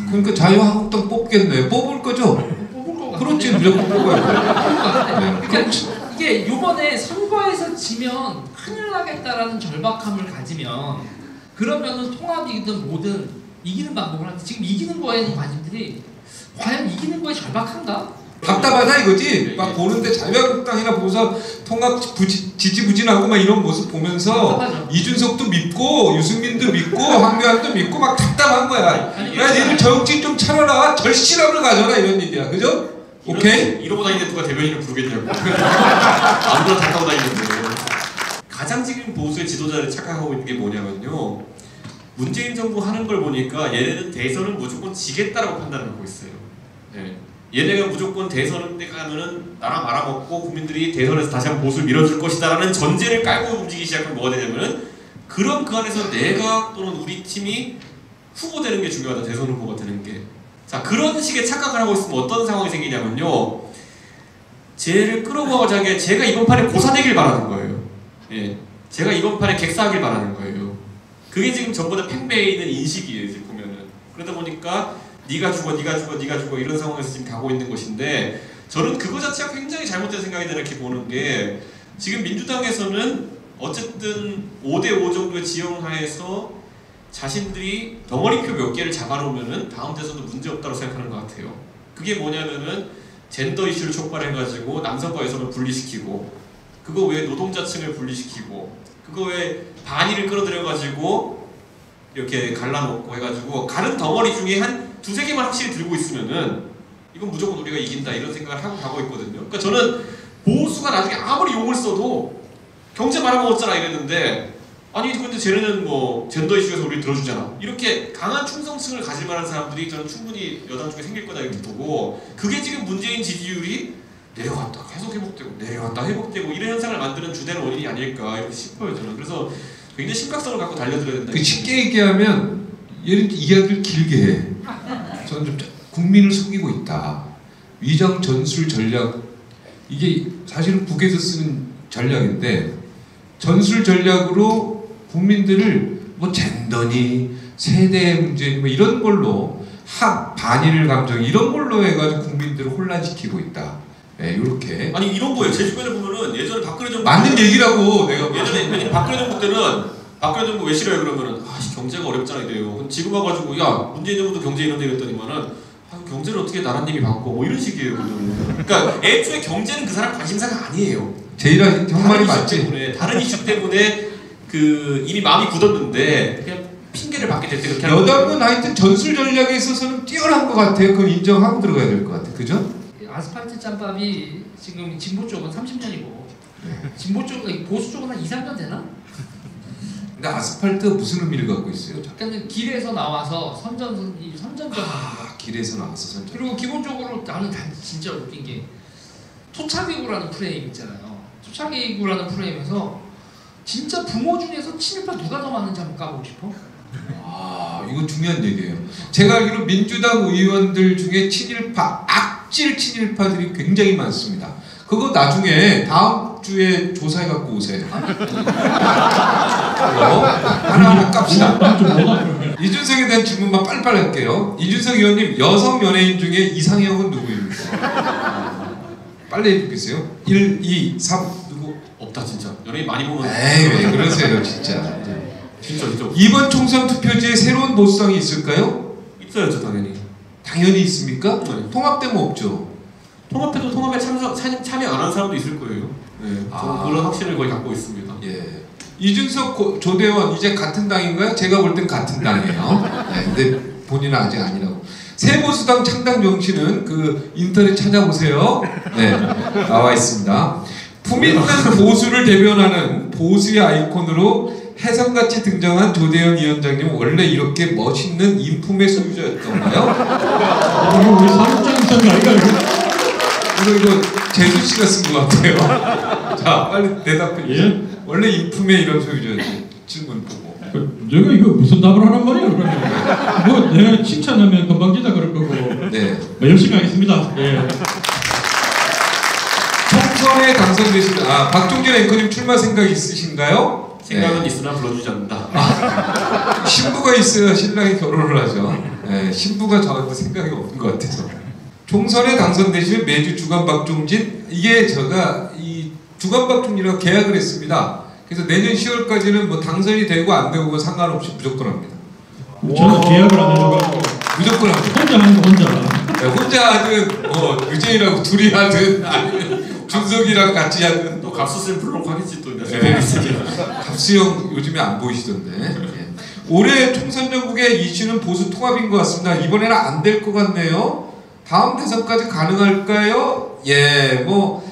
그러니까 자유한국당 뽑겠네. 뽑을 거죠? 뽑을 것 같은데. 그렇지, 무조건 뽑아야 돼. 그러니까 이게 이번에 선거에서 지면 큰일 나겠다라는 절박함을 가지면, 그러면은 통합이든 뭐든 이기는 방법을 하는데, 지금 이기는 거에는 관심들이 과연 이기는 거에 절박한가? 답답하다 이거지. 막 보는데 자유한국당이나 보면서 통합 지지부진하고 막 이런 모습 보면서 답답하죠. 이준석도 믿고 유승민도 믿고 황교안도 믿고 막 답답한 거야. 야, 니들 정치 좀 차려라. 절실함을 가져라, 이런 얘기야. 그죠? 오케이? 이러고 다니는데 누가 대변인을 부르겠냐고. 아무나 다 타고 다니는데. 가장 지금 보수의 지도자를 착각하고 있는 게 뭐냐면요, 문재인 정부 하는 걸 보니까 얘네는 대선을 무조건 지겠다라고 판단을 하고 있어요. 네. 얘네가 무조건 대선에 가면은 나라 말아먹고 국민들이 대선에서 다시 한번 보수를 밀어줄 것이다라는 전제를 깔고 움직이기 시작하면 뭐가 되냐면은, 그럼 그 안에서 내가 또는 우리 팀이 후보되는 게 중요하다. 대선 후보가 되는 게. 자, 그런 식의 착각을 하고 있으면 어떤 상황이 생기냐면요, 쟤를 끌어모아자게 제가 이번 판에 고사되길 바라는 거예요. 예, 제가 이번 판에 객사하길 바라는 거예요. 그게 지금 전부 다 팽배해 있는 인식이에요. 지금 보면은. 그러다 보니까 네가 죽어 이런 상황에서 지금 가고 있는 것인데, 저는 그거 자체가 굉장히 잘못된 생각이 드는, 이렇게 보는 게, 지금 민주당에서는 어쨌든 5대5 정도의 지형하에서 자신들이 덩어리표 몇 개를 잡아놓으면은 다음 대선도 문제없다고 생각하는 것 같아요. 그게 뭐냐면은 젠더 이슈를 촉발해가지고 남성과 여성을 분리시키고, 그거 외에 노동자층을 분리시키고, 그거 외에 반의를 끌어들여가지고 이렇게 갈라놓고 해가지고 가는 덩어리 중에 한 두세 개만 확실히 들고 있으면은 이건 무조건 우리가 이긴다, 이런 생각을 하고 가고 있거든요. 그러니까 저는 보수가 나중에 아무리 용을 써도 경제 말아먹었잖아 이랬는데, 아니 근데 쟤네는 뭐 젠더 이슈에서 우리 들어주잖아. 이렇게 강한 충성층을 가질 만한 사람들이 저는 충분히 여당 쪽에 생길 거다 이렇게 보고 그게 지금 문재인 지지율이 내려갔다 계속 회복되고 내려갔다 회복되고 이런 현상을 만드는 주된 원인이 아닐까 이렇게 싶어요 저는. 그래서 굉장히 심각성을 갖고 달려들어야 된다. 그 쉽게 얘기하면 얘는 이야기를 길게 해. 저는 좀 국민을 속이고 있다. 위장 전술 전략 이게 사실은 북에서 쓰는 전략인데 전술 전략으로 국민들을 뭐 젠더니 세대 문제 뭐 이런 걸로 반일 감정 이런 걸로 해가지고 국민들을 혼란시키고 있다. 네, 이렇게 아니 이런 거예요. 제 주변에 보면은 예전에 박근혜 정부 맞는 얘기라고 내가 예전에 박근혜 정부 때는 박근혜 정부 왜 싫어요 그러면은 경제가 어렵잖아 이래요. 지금 와가지고 야 문재인 정부도 경제 이런데 이랬더니만은 경제를 어떻게 나라님이 바꿔 뭐 이런 식이에요. 그러니까 애초에 경제는 그 사람 관심사가 아니에요. 제일아 형 말이 맞지? 다른 이슈 때문에 그 이미 마음이 굳었는데 그냥 핑계를 받게 될 때 그렇게 하는 여당은 하여튼 전술 전략에 있어서는 뛰어난 것 같아요. 그건 인정하고 들어가야 될 것 같아. 그죠? 아스팔트 짬밥이 지금 진보 쪽은 30년이고 진보 쪽 보수 쪽은 한 2, 3년 되나? 근데 아스팔트가 무슨 의미를 갖고 있어요? 그러니까 길에서 나와서 선전전 길에서 나와서 선전. 그리고 기본적으로 나는 진짜 웃긴 게 토착기구라는 프레임 있잖아요. 토착기구라는 프레임에서 진짜 부모 중에서 친일파 누가 더 많은지 한번 까보고 싶어? 이거 중요한 얘기예요. 제가 알기로 민주당 의원들 중에 친일파, 악질 친일파들이 굉장히 많습니다. 그거 나중에 다음 주에 조사해 갖고 오세요. 하나하나 깝시다. 이준석에 대한 질문만 빨리빨리 할게요. 이준석 의원님 여성 연예인 중에 이상형은 누구입니까? 빨리 해주겠어요? 1, 2, 3 누구? 없다 진짜. 연예인 많이 보면 에이 왜 그러세요 진짜. 진짜 이번 총선 투표지에 새로운 보수당이 있을까요? 있어야죠 당연히. 당연히 있습니까? 네. 통합되면 없죠. 통합해도 통합에 참여 안 한 사람도 있을 거예요. 네, 저는 그런 확신을 거의 갖고 있습니다. 예. 이준석 조대원 이제 같은 당인가요? 제가 볼 땐 같은 당이에요. 네, 근데 본인은 아직 아니라고. 새보수당 창당 정신은 그 인터넷 찾아보세요. 네, 나와 있습니다. 품 있는 보수를 대변하는 보수의 아이콘으로 혜성같이 등장한 조대현 위원장님 원래 이렇게 멋있는 인품의 소유자였던가요? 이거 우리 사무장선 아이가 이거 재수 씨가 쓴 것 같아요. 자, 빨리 대답해 주세요. 예? 원래 인품의 이런 소유자였지. 질문 보고. 내가 이거 무슨 답을 하란 말이야 그러면. 뭐 내가 칭찬하면 건방지다 그럴 거고. 네. 뭐 열심히 하겠습니다. 예. 총선에 당선되신 박종진 앵커님 출마 생각 있으신가요? 생각은 네. 있으나 불러주지 않는다. 신부가 있어야 신랑이 결혼을 하죠. 네, 신부가 저한테 생각이 없는 것 같아서. 총선에 당선되시면 매주 주간 박종진 이게 제가 이 주간 박종진이라고 계약을 했습니다. 그래서 내년 10월까지는 뭐 당선이 되고 안 되고 상관없이 무조건 합니다. 저는 계약을 안 해줘가지고 무조건 합니다. 혼자 하는 거 혼자. 네, 혼자 하든 뭐 유재이라고 둘이 하든 아니면 준석이랑 같이 하든 또 갑수쌤 불러놓고 하겠지 또. 네. 갑수형 요즘에 안 보이시던데. 예. 올해 총선 전국의 이슈는 보수 통합인 것 같습니다. 이번에는 안 될 것 같네요. 다음 대선까지 가능할까요? 예, 뭐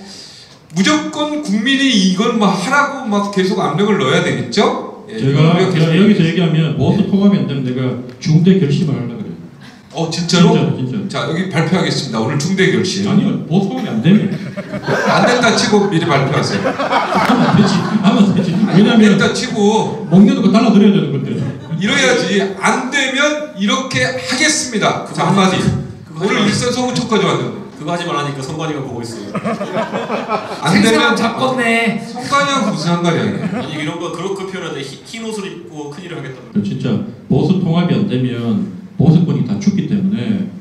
무조건 국민이 이건 뭐 하라고 막 계속 압력을 넣어야 되겠죠? 예, 제가 여기서 얘기하면 보수 통합이 안 되면 내가 중대 결심을 하려고 그래요. 진짜로? 진짜. 자, 여기 발표하겠습니다. 오늘 중대 결심. 아니요, 보수 통합이 안 되면 안 된다 치고 미리 발표하세요. 하면 되지. 왜냐면 된다 치고 먹는 거 달라드려야 되는 건데. 이래야지. 안 되면 이렇게 하겠습니다. 자, 한마디. 오늘 일산소문초까지 왔는데 그거 하지 말라니까 성관이가 보고 있어요. 안 되면 잡겠네. 성관이하고 무슨 상관이야 이게. 아니 이런 거 그렇게 표현하는데 흰 옷을 입고 큰일을 하겠다고. 진짜 보수 통합이 안 되면 보수권이 다 죽기 때문에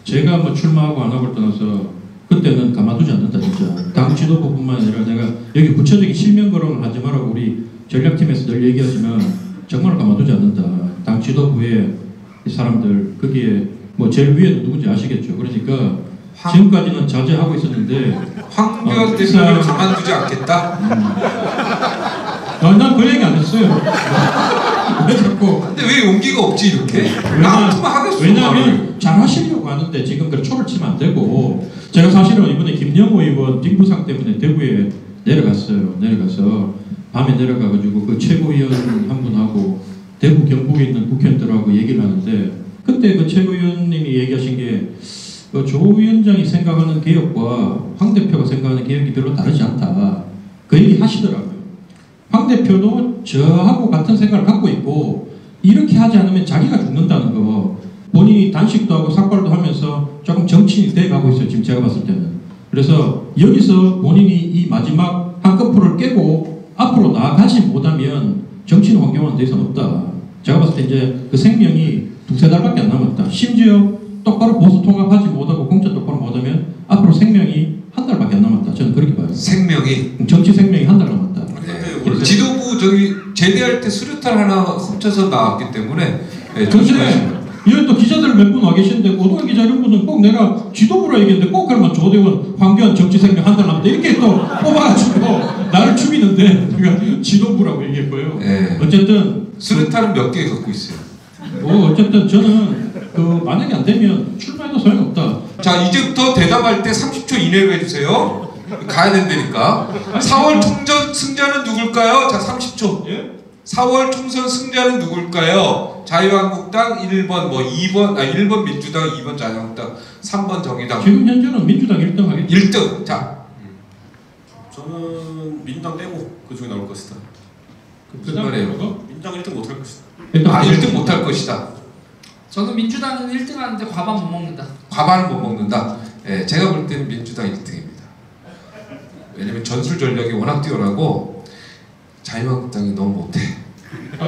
제가 뭐 출마하고 안 하고를 떠나서 그때는 가만두지 않는다 진짜. 당 지도부뿐만 아니라 내가 여기 구체적인 실명 거론을 하지 말라고 우리 전략팀에서 늘 얘기하지만 정말 가만두지 않는다. 당 지도부의 이 사람들 거기에 뭐 제일 위에는 누군지 아시겠죠. 그러니까 지금까지는 자제하고 있었는데 황교안 대표를 가만두지 않겠다. 난 그 얘기 안 했어요. 왜 자꾸? 근데 왜 용기가 없지 이렇게? 나한테만 하겠어. 왜냐하면 잘하시려고 하는데 지금 그 초를 치면 안 되고 제가 사실은 이번에 김영호 의원 뒷부상 때문에 대구에 내려갔어요. 내려가서 밤에 내려가가지고 그 최고위원 한 분하고 대구 경북에 있는 국회의원들하고 얘기를 하는데 그때 그 최고위원님이 얘기하신 게 조 위원장이 생각하는 개혁과 황 대표가 생각하는 개혁이 별로 다르지 않다. 그 얘기 하시더라고요. 황 대표도 저하고 같은 생각을 갖고 있고 이렇게 하지 않으면 자기가 죽는다는 거. 본인이 단식도 하고 삭발도 하면서 조금 정치인이 돼가고 있어요. 지금 제가 봤을 때는. 그래서 여기서 본인이 이 마지막 한꺼풀을 깨고 앞으로 나아가지 못하면 정치인 환경은 더 이상 없다. 제가 봤을 때 이제 그 생명이 두세 달밖에 안 남았다. 심지어 똑바로 보수 통합하지 못하고 공천 똑바로 못하면 앞으로 생명이 한 달밖에 안 남았다. 저는 그렇게 봐요. 생명이 정치 생명이 한 달 남았다. 네. 지도부 저기 제대할 때 수류탄 하나 훔쳐서 나왔기 때문에 네, 근데 여기 또 기자들 몇 분 와 계시는데 오동환 기자 이런 분은 꼭 내가 지도부라 얘기했는데 꼭 그러면 조대원, 황교안 정치 생명 한 달 남았다 이렇게 또 뽑아가지고 나를 죽이는데 우리가 지도부라고 얘기했고요. 네. 어쨌든 수류탄은 몇 개 갖고 있어요. 어쨌든 저는 그 만약에 안 되면 출마해도 소용없다. 자 이제부터 대답할 때 30초 이내로 해주세요. 가야 된다니까. 4월 총선 승자는 누굴까요? 자 30초. 4월 총선 승자는 누굴까요? 자유한국당 1번, 뭐 2번, 1번 민주당, 2번 자유한국당, 3번 정의당. 지금 현재는 민주당 1등 하겠죠. 1등. 자. 저는 민주당 빼고 그 중에 나올 것이다. 무슨 말이에요? 민주당 1등 못할 것이다. 1등 못할 것이다. 저는 민주당은 1등 하는데 과반 못 먹는다. 과반은 못 먹는다. 예, 제가 볼 때는 민주당 1등입니다. 왜냐면 전술 전략이 워낙 뛰어나고 자유한국당이 너무 못해.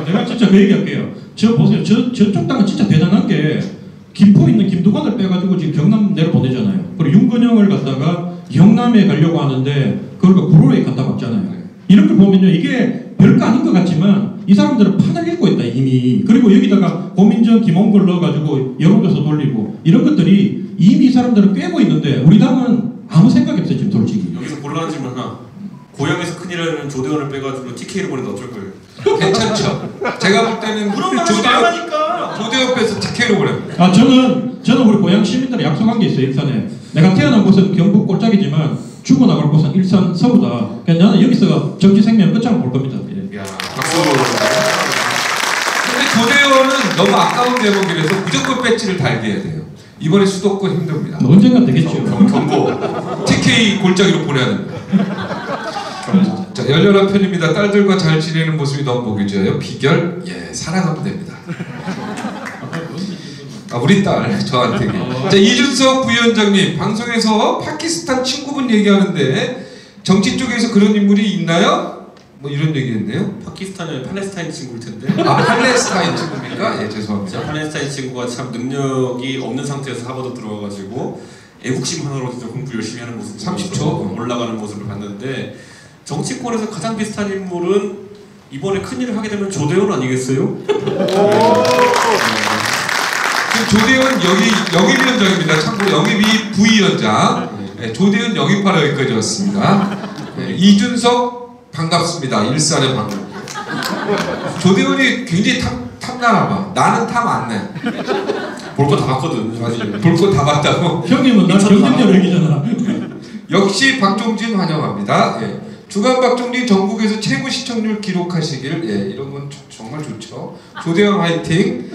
내가 진짜 그 얘기할게요. 저 보세요. 저쪽 당은 진짜 대단한 게 김포 있는 김두관을 빼가지고 지금 경남 내려보내잖아요. 그리고 윤건영을 갖다가 영남에 가려고 하는데 그걸 구로에 갖다 박잖아요. 이렇게 보면요. 이게 별거 아닌 것 같지만 이 사람들은 판을 읽고 있다 이미. 그리고 여기다가 고민정, 김홍걸 넣어가지고 여론조사 돌리고 이런 것들이 이미 이 사람들은 꿰고 있는데 우리 당은 아무 생각이 없어요 지금 솔직히. 여기서 곤란한 질문 하나. 고향에서 큰일하는 조대원을 빼가지고 TK를 보내도 어쩔 거예요? 괜찮죠? 제가 볼 때는 조대원 빼서 TK로 보냅니다. 저는 우리 고향 시민들에 약속한 게 있어요. 일산에. 내가 태어난 곳은 경북 꼴짝이지만 죽어나갈 곳은 일산 서구다. 그러니까 나는 여기서 정치 생명 끝장을 볼 겁니다. 예. 야, 박수. 근데 조대원은 너무 아까운 대목이라서 무조건 배지를 달게 해야 돼요. 이번에 수도권 힘듭니다. 뭐 언젠가 되겠죠. 경고. TK 골짜기로 보내야 됩니다. 자, 열렬한 편입니다. 딸들과 잘 지내는 모습이 너무 보기 좋아요. 비결? 예, 사랑하면 됩니다. 우리 딸 저한테. 자, 이준석 부위원장님 방송에서 파키스탄 친구분 얘기하는데 정치 쪽에서 그런 인물이 있나요? 뭐 이런 얘기했네요. 파키스탄은 팔레스타인 친구일 텐데. 팔레스타인 친구입니까? 예, 죄송합니다. 팔레스타인 친구가 참 능력이 없는 상태에서 하버드 들어가가지고 애국심 하나로 진짜 공부 열심히 하는 모습 30초 올라가는 모습을 봤는데 정치권에서 가장 비슷한 인물은 이번에 큰일을 하게 되면 조대원 아니겠어요? 조대원 영입위원장입니다. 참고로 영입이 부위원장. 네, 조대원 영입하러 여기까지 왔습니다. 네, 이준석 반갑습니다. 일산의 방금. 조대원이 굉장히 탐나나 봐. 나는 탐 안 내. 볼 거 다 봤거든. 볼 거 다 봤다고? 형님은 나 경쟁자로 얘기잖아. 역시 박종진 환영합니다. 예. 주간 박종진 전국에서 최고 시청률 기록하시길. 예, 이런 건 정말 좋죠. 조대원 화이팅.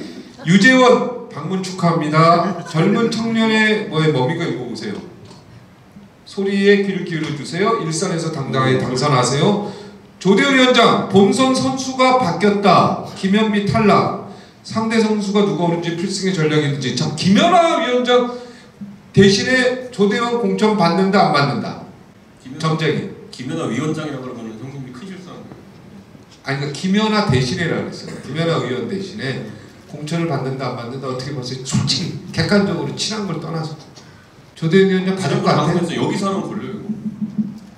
유재원 방문 축하합니다. 젊은 청년의 머미가 이거 보세요. 소리에 귀를 기울여주세요. 일산에서 당당하게 당선하세요. 조대원 위원장 본선 선수가 바뀌었다. 김현미 탈락. 상대 선수가 누가 오는지 필승의 전략이 있는지. 참 김연아 위원장 대신에 조대원 공천 받는다 안 받는다. 점쟁이. 김연아 위원장이라고 그러면 형님이 큰 실수하는 거예요. 아니 그러니까 김연아 대신에라고 했어요. 김연아 의원 대신에 공천을 받는다 안 받는다 어떻게 보세요? 솔직히 객관적으로 친한 걸 떠나서 조대원 위원장 받을 것 같아? 여기서 하면 걸려요.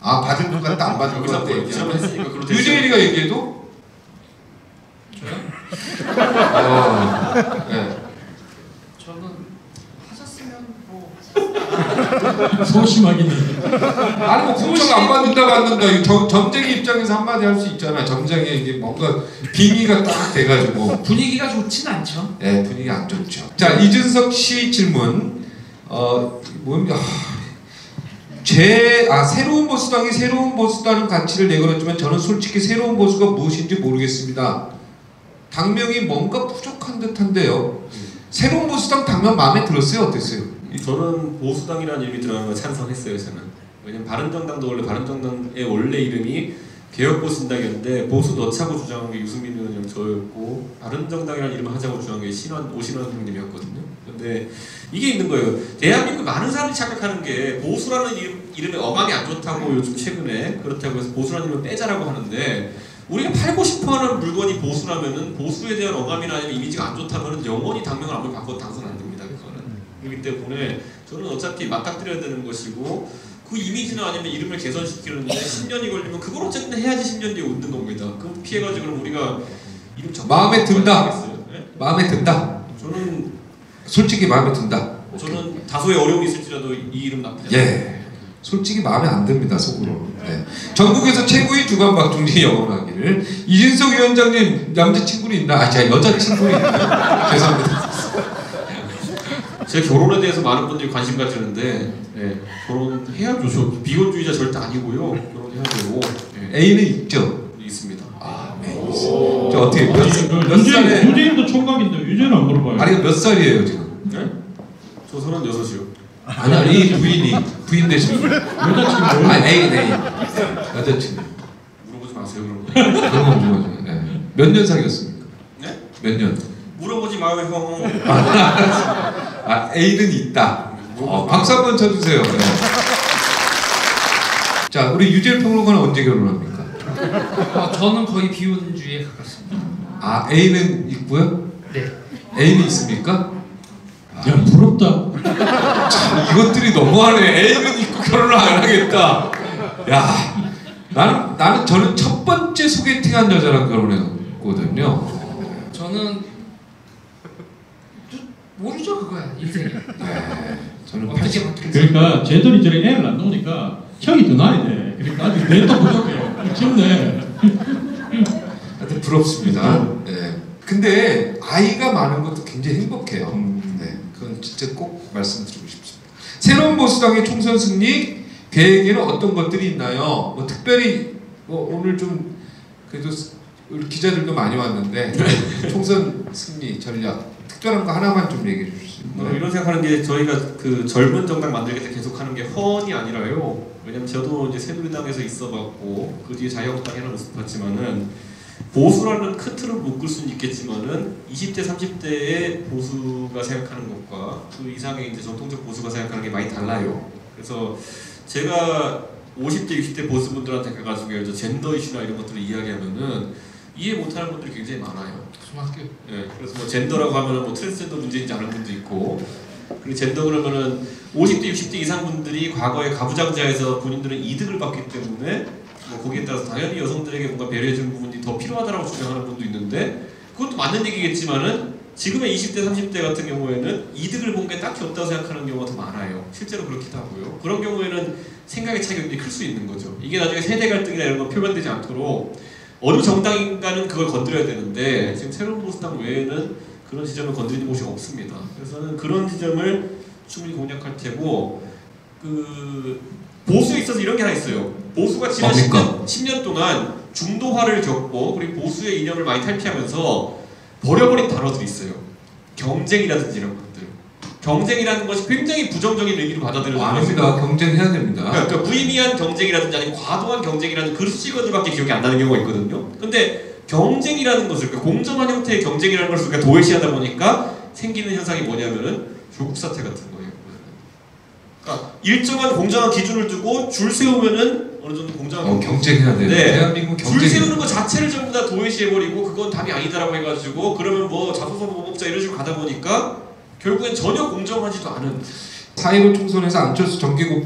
받을 것 같다 안 받을 것 같다 얘기하면 유재일이가 얘기해도? 저요? 네. 저는 하셨으면 뭐 소심하긴 해. 아니 뭐 공천 안 받는다 점쟁이 입장에서 한마디 할 수 있잖아. 점쟁이 이게 뭔가 빙의가 딱 돼가지고 분위기가 좋진 않죠. 네, 분위기 안 좋죠. 자, 이준석 씨 질문. 새로운 보수당이 새로운 보수라는 가치를 내걸었지만 저는 솔직히 새로운 보수가 무엇인지 모르겠습니다. 당명이 뭔가 부족한 듯한데요. 새로운 보수당 당명 마음에 들었어요? 어땠어요? 저는 보수당이라는 이름이 들어가는 걸 찬성했어요. 저는. 왜냐면 바른정당도 원래 바른정당의 원래 이름이 개혁보수당이었는데 보수 넣자고 주장한 게 유승민 의원이랑 저였고 바른정당이라는 이름을 하자고 주장한 게 오신환 형님이었거든요. 근데 이게 있는 거예요. 대한민국 많은 사람들이 착각하는 게 보수라는 이름의 어감이 안 좋다고 요즘 최근에 그렇다고 해서 보수라는 이름을 빼자라고 하는데 우리가 팔고 싶어하는 물건이 보수라면은 보수에 대한 어감이나 아니면 이미지가 안 좋다면은 영원히 당명을 아무리 바꿔도 당선 안 됩니다. 그거는. 그렇기 때문에 저는 어차피 맞닥뜨려야 되는 것이고 그 이미지나 아니면 이름을 개선시키는데 10년이 걸리면 그걸 어쨌든 해야지 10년 뒤에 얻는 겁니다. 그거 피해가지고 그럼 우리가 이름 마음에 든다. 네? 마음에 든다. 저는 솔직히 마음에 든다. 저는 다소의 어려움이 있을지라도 이 이름 나쁘지 않아요. 예. 솔직히 마음에 안 듭니다. 속으로. 네. 전국에서 최고의 주간 박중리 영원하기를. 이준석 위원장님 남자친구는 있나? 제가 여자친구는 있나요? 죄송합니다. 제 결혼에 대해서 많은 분들이 관심 가지는데 결혼해야죠. 저 비혼주의자 절대 아니고요. 결혼해야 되고 A는 있죠? 있습니다. A 있어요. 저 어떻게 몇 살에? 유재인도 총각인데 유재는 안 물어봐요. 아니 몇 살이에요 지금? 네? 저 36이요. 아니 부인 되신 분. 여자친구. 아니 A 여자친구. 물어보지 마세요 그런 거. 그런 거 물어보죠. 네. 몇 년 사귀었습니까? 네? 몇 년? 물어보지 마요 형. A는 있다. 박수 한번 쳐주세요. 네. 자, 우리 유재일 평론가는 언제 결혼합니까? 저는 거의 비혼주의에 가깝습니다. A는 있고요? 네. A는 있습니까? 야 부럽다. 참, 이것들이 너무하네. A는 있고 결혼을 안 하겠다. 야, 저는 첫 번째 소개팅한 여자랑 결혼했거든요. 저는 모르죠 그거야 인생이. 네, 저는 어떻게 그러니까 쟤들이 저래 애를 안 놓으니까 형이 더 나야 돼. 그러니까 아직 내도 부족해. 쉽네. 하여튼 부럽습니다. 네. 근데 아이가 많은 것도 굉장히 행복해요. 네, 그건 진짜 꼭 말씀드리고 싶습니다. 새로운 보수당의 총선 승리 계획에는 어떤 것들이 있나요? 뭐 특별히 오늘 좀 그래도 우리 기자들도 많이 왔는데 총선 승리 전략 특별한 거 하나만 좀 얘기해 주실 수 있나요? 이런 생각하는 게 저희가 그 젊은 정당 만들기 때 계속 하는 게 허언이 아니라요. 왜냐면 저도 이제 새누리당에서 있어봤고 그 뒤에 자유한국당 해는 모습 봤지만은 보수라는 큰 틀을 묶을 수는 있겠지만은 20대 30대의 보수가 생각하는 것과 그 이상의 이제 전통적 보수가 생각하는 게 많이 달라요. 그래서 제가 50대 60대 보수분들한테 가가지고 젠더 이슈나 이런 것들을 이야기하면은 이해 못하는 분들이 굉장히 많아요. 예, 그래서 뭐 젠더라고 하면은 뭐 트랜스젠더 문제인지 아는 분도 있고, 그리고 젠더 그러면은 50대 60대 이상 분들이 과거에 가부장자에서 본인들은 이득을 받기 때문에 뭐 거기에 따라서 당연히 여성들에게 뭔가 배려해주는 부분이 더 필요하다고 주장하는 분도 있는데 그것도 맞는 얘기겠지만은 지금의 20대 30대 같은 경우에는 이득을 본 게 딱히 없다고 생각하는 경우가 더 많아요. 실제로 그렇기도 하고요. 그런 경우에는 생각의 차이가 클 수 있는 거죠. 이게 나중에 세대 갈등이나 이런 거 표현되지 않도록 어느 정당인가는 그걸 건드려야 되는데 지금 새로운 보수당 외에는 그런 지점을 건드리는 곳이 없습니다. 그래서 저는 그런 지점을 충분히 공략할 테고 그 보수에 있어서 이런 게 하나 있어요. 보수가 지난 10년 동안 중도화를 겪고 그리고 보수의 이념을 많이 탈피하면서 버려버린 단어들이 있어요. 경쟁이라든지 이런 것들. 경쟁이라는 것이 굉장히 부정적인 의미로 받아들여지는 아닙니다. 경쟁해야 됩니다. 그러니까 무의미한 경쟁이라든지 아니면 과도한 경쟁이라는 그 수식어들밖에 기억이 안 나는 경우가 있거든요. 근데 경쟁이라는 것을 그러니까 공정한 형태의 경쟁이라는 것을 우리가 도외시하다 보니까 생기는 현상이 뭐냐면은 조국 사태 같은 거예요. 그러니까 일정한 공정한 기준을 두고 줄 세우면은 어느 정도 공정한 경쟁해야 돼요. 네. 대한민국 경쟁. 줄 세우는 것 자체를 전부 다 도외시해버리고 그건 답이 아니다라고 해가지고 그러면 뭐 자소서 보복자 이런 식으로 가다 보니까 결국엔 전혀 공정하지도 않은 4.15 총선에서 안철수 정기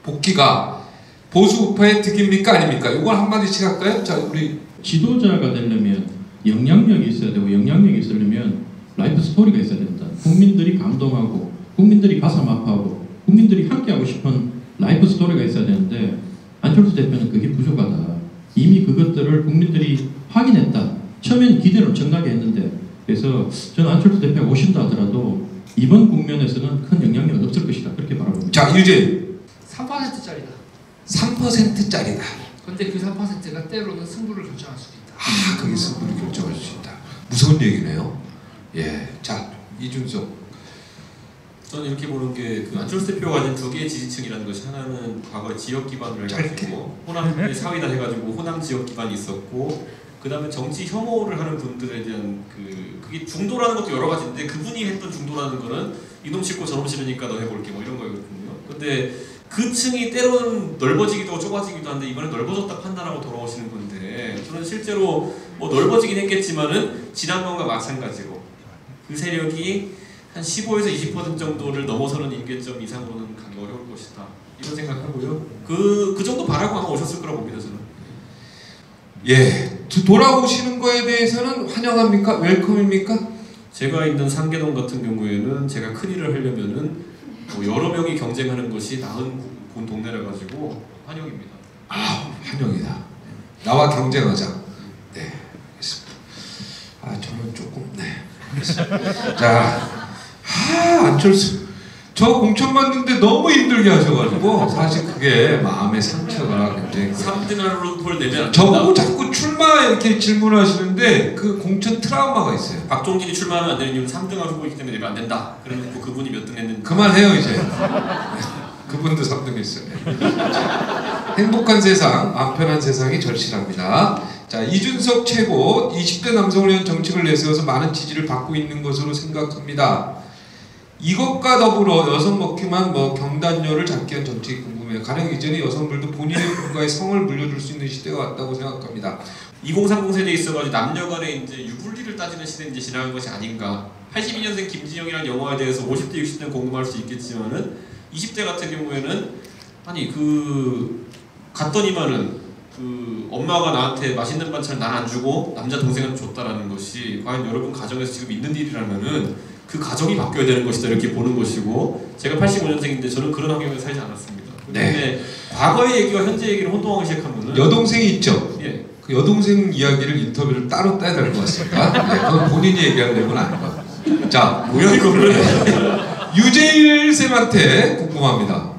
복귀가 보수 우파의 득입니까 아닙니까? 이걸 한마디씩 할까요? 자, 우리 지도자가 되려면 영향력이 있어야 되고 영향력이 있으려면 라이프 스토리가 있어야 된다. 국민들이 감동하고 국민들이 가슴 아파하고 국민들이 함께하고 싶은 라이프 스토리가 있어야 되는데 안철수 대표는 그게 부족하다. 이미 그것들을 국민들이 확인했다. 처음에는 기대를 엄청나게 했는데 그래서 저는 안철수 대표가 오신다 하더라도 이번 국면에서는 큰 영향력은 없을 것이다. 그렇게 바라봅니다. 자, 유재 3%짜리다. 3%짜리다. 근데 그 3%가 때로는 승부를 결정할 수도 있다. 아, 그게 승부를 결정할 수 있다. 무서운 얘기네요. 예, 자 이준석. 저는 이렇게 보는 게 그 안철수 대표가 가진 두 개의 지지층이라는 것이 하나는 과거 지역 기반을 해가지고 호남 사위다 해가지고 호남 지역 기반이 있었고 그 다음에 정치 혐오를 하는 분들에 대한 그게 중도라는 것도 여러 가지인데 그분이 했던 중도라는 거는 이놈 싫고 저놈 싫으니까 너 해볼게 뭐 이런 거였거든요. 근데 그 층이 때로는 넓어지기도 하고 좁아지기도 한데 이번에 넓어졌다 판단하고 돌아오시는 건데 저는 실제로 뭐 넓어지긴 했겠지만은 지난번과 마찬가지로 그 세력이 한 15에서 20% 정도를 넘어서는 임계점 이상으로는 가기 어려울 것이다 이런 생각하고요. 그 정도 바라고 아마 오셨을 거라고 봅니다 저는. 예, 돌아오시는 거에 대해서는 환영합니까? 웰컴입니까? 제가 있는 상계동 같은 경우에는 제가 큰 일을 하려면은 뭐 여러 명이 경쟁하는 것이 나은 동네라 가지고 환영입니다. 아, 환영이다. 나와 경쟁하자. 네, 알겠습니다. 아, 저는 조금 네, 알겠습니다. 자, 안철수 저 공천 받는데 너무 힘들게 하셔가지고 사실 그게 마음의 상처가 굉장히 3등으로 볼 내면 안 된다. 저보고 자꾸 출마 이렇게 질문하시는데 그 공천 트라우마가 있어요. 박종진이 출마하면 안 되는 이유는 3등 후보이기 때문에 내면 안 된다. 그래놓고 그분이 몇 등 했는지 그만해요 이제. 그분도 3등 했어요. 행복한 세상, 마음 편한 세상이 절실합니다. 자, 이준석 최고 20대 남성을 위한 정책을 내세워서 많은 지지를 받고 있는 것으로 생각합니다. 이것과 더불어 여성 먹기만 경단녀를 잡기 위한 정책이 궁금해요. 가령 이전에 여성들도 본인의 국가의 성을 물려줄 수 있는 시대가 왔다고 생각합니다. 2030 세대에 있어가지고 남녀 간의 이제 유불리를 따지는 시대는 이제 지나간 것이 아닌가. 82년생 김지영이라는 영화에 대해서 50대 60대는 공감할 수 있겠지만은 20대 같은 경우에는 아니 갔더니만은 엄마가 나한테 맛있는 반찬 난 안 주고 남자 동생은 줬다라는 것이 과연 여러분 가정에서 지금 있는 일이라면은 그 가정이 바뀌어야 되는 것이다 이렇게 보는 것이고 제가 85년생인데 저는 그런 환경에 살지 않았습니다. 그런데 네. 과거의 얘기와 현재 얘기를 혼동하기 시작하면은 여동생이 있죠. 예. 그 여동생 이야기를 인터뷰를 따로 따야 될 것 같습니다. 네, 그건 본인이 얘기한 내용은 아니고. 자, 뭐야 이거를 유재일 쌤한테 궁금합니다.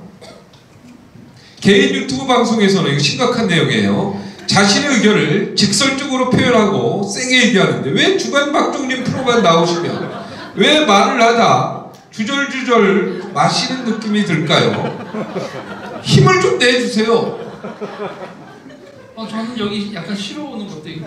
개인 유튜브 방송에서는 이거 심각한 내용이에요. 자신의 의견을 직설적으로 표현하고 세게 얘기하는데 왜 주간 박종림 프로만 나오시면 왜 말을 하다 주절주절 마시는 느낌이 들까요? 힘을 좀 내주세요. 저는 여기 약간 쉬러 오는 것도 있고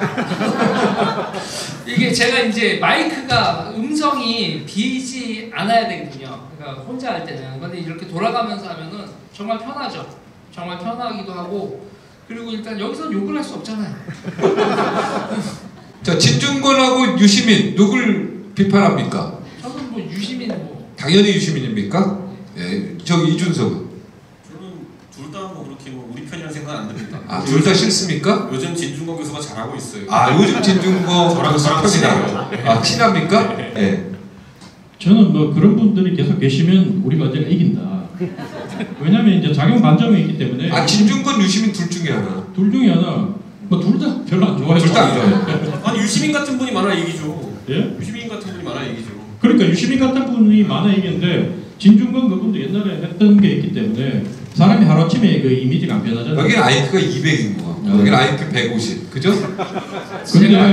이게 제가 이제 마이크가 음성이 비지 않아야 되거든요. 그러니까 혼자 할 때는. 근데 이렇게 돌아가면서 하면은 정말 편하죠. 정말 편하기도 하고 그리고 일단 여기서 욕을 할 수 없잖아요. 자, 진중권하고 유시민 누굴 비판합니까? 저는 뭐 유시민 뭐 당연히 유시민입니까? 예, 저기 이준석은? 저는 둘 다 뭐 그렇게 뭐 우리 편이라는 생각 안 듭니다. 아, 둘 다 싫습니까? 요즘 진중권 교수가 잘하고 있어요. 아, 요즘 진중권 저랑 편이다. 아, 친합니까? 예. 네. 저는 뭐 그런 분들이 계속 계시면 우리가 언젠가 이긴다. 왜냐면 이제 작용 반점이 있기 때문에. 아, 진중권, 유시민 둘 중에 하나. 둘 중에 하나. 뭐 둘 다 별로 안 좋아해요. 둘 다 안 좋아해요. 아니 유시민 같은 분이 많아 얘기죠. 예? 유시민 같은 분이 많아 얘기죠. 그러니까 유시민 같은 분이 많아 얘기인데 진중권 그분도 옛날에 했던 게 있기 때문에 사람이 하루아침에 그 이미지가 안 변하잖아요. 여기는 IQ가 200인 거야. 여기는 IQ 150. 그죠? 근데 제가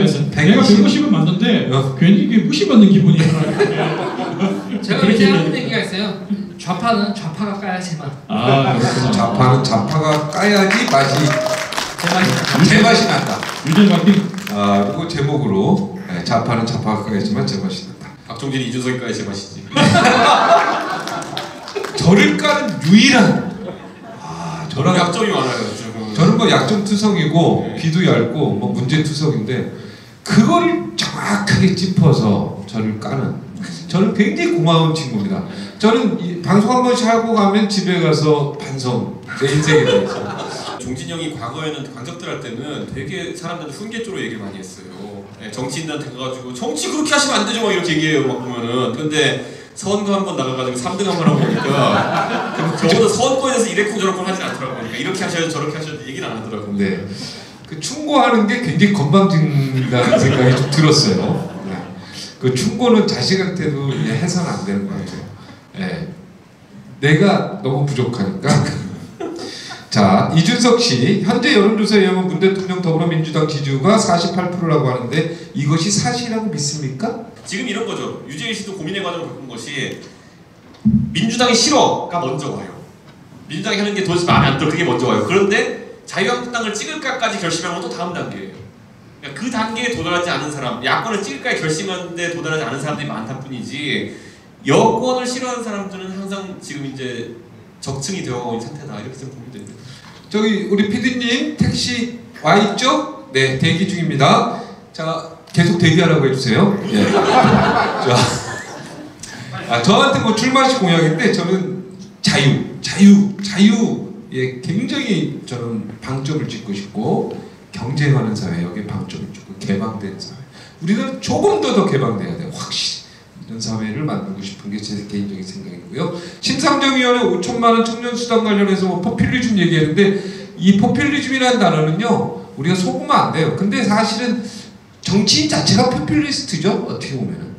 내가 150은 맞는데 괜히 이게 무시받는 기분이 들어요. 제가 이제 하는 얘기가 있어요. 좌파는 좌파가 까야지만. 아, 그렇구나. 좌파는 좌파가 까야지 맛이 제맛이 난다. 유재 박빙. 아, 이거 제목으로 네, 좌파는 좌파가 까야지만 제맛이 난다. 박종진 이준석이까지 제 맛이지. 저를 까는 유일한 저런 약점이 많아요. 지금. 저는 뭐 약점투성이고 네. 귀도 얇고 뭐 문제투성인데 그거를 정확하게 짚어서 저를 까는 저는 굉장히 고마운 친구입니다. 저는 이 방송 한 번씩 하고 가면 집에 가서 반성 내 인생에 대해서. 종진형이 과거에는 강적들 할 때는 되게 사람들한테 훈계조로 얘기를 많이 했어요. 네, 정치인들한테 가가지고 정치 그렇게 하시면 안 되죠 막 이렇게 얘기해요 막 보면은. 근데 선거 한 번 나가가지고 3등 한 번 하고 보니까 저보다 선거에 대해서 이랬고 저랬고 하진 않더라고요. 그러니까 이렇게 하셔야 저렇게 하셔야 얘기를 안 하더라고요. 네. 그 충고하는 게 굉장히 건방진다는 생각이 좀 들었어요. 네. 그 충고는 자식한테도 해서는 안 되는 것 같아요. 네. 내가 너무 부족하니까 자, 이준석 씨, 현재 여론조사에 의하면 문 대통령 더불어민주당 지지율가 48%라고 하는데 이것이 사실이라고 믿습니까? 지금 이런 거죠. 유재희 씨도 고민의 과정을 겪은 것이 민주당이 싫어가 먼저 와요. 민주당이 하는 게 도대체 마음에 안 들어. 그게 먼저 와요. 그런데 자유한국당을 찍을까까지 결심하는 것도 다음 단계예요. 그러니까 그 단계에 도달하지 않은 사람, 야권을 찍을까 결심하는데 도달하지 않은 사람들이 많다 뿐이지 여권을 싫어하는 사람들은 항상 지금 이제 적층이 되어가고 있는 상태다. 이렇게 좀 보면 됩니다. 저기 우리 PD님 택시 와 있죠? 네, 대기 중입니다. 자, 계속 대기하라고 해주세요. 예. 자, 저한테 뭐 출마시 공약인데 저는 자유에 굉장히 저는 방점을 찍고 싶고 경쟁하는 사회 여기에 방점을 찍고 개방된 사회. 우리는 조금 더 개방돼야 돼요. 확실히. 이런 사회를 만들고 싶은 게 제 개인적인 생각이고요. 심상정위원회 5천만 원 청년 수당 관련해서 뭐 포퓰리즘 얘기했는데 이 포퓰리즘이라는 단어는요 우리가 속으면 안 돼요. 근데 사실은 정치인 자체가 포퓰리스트죠 어떻게 보면은.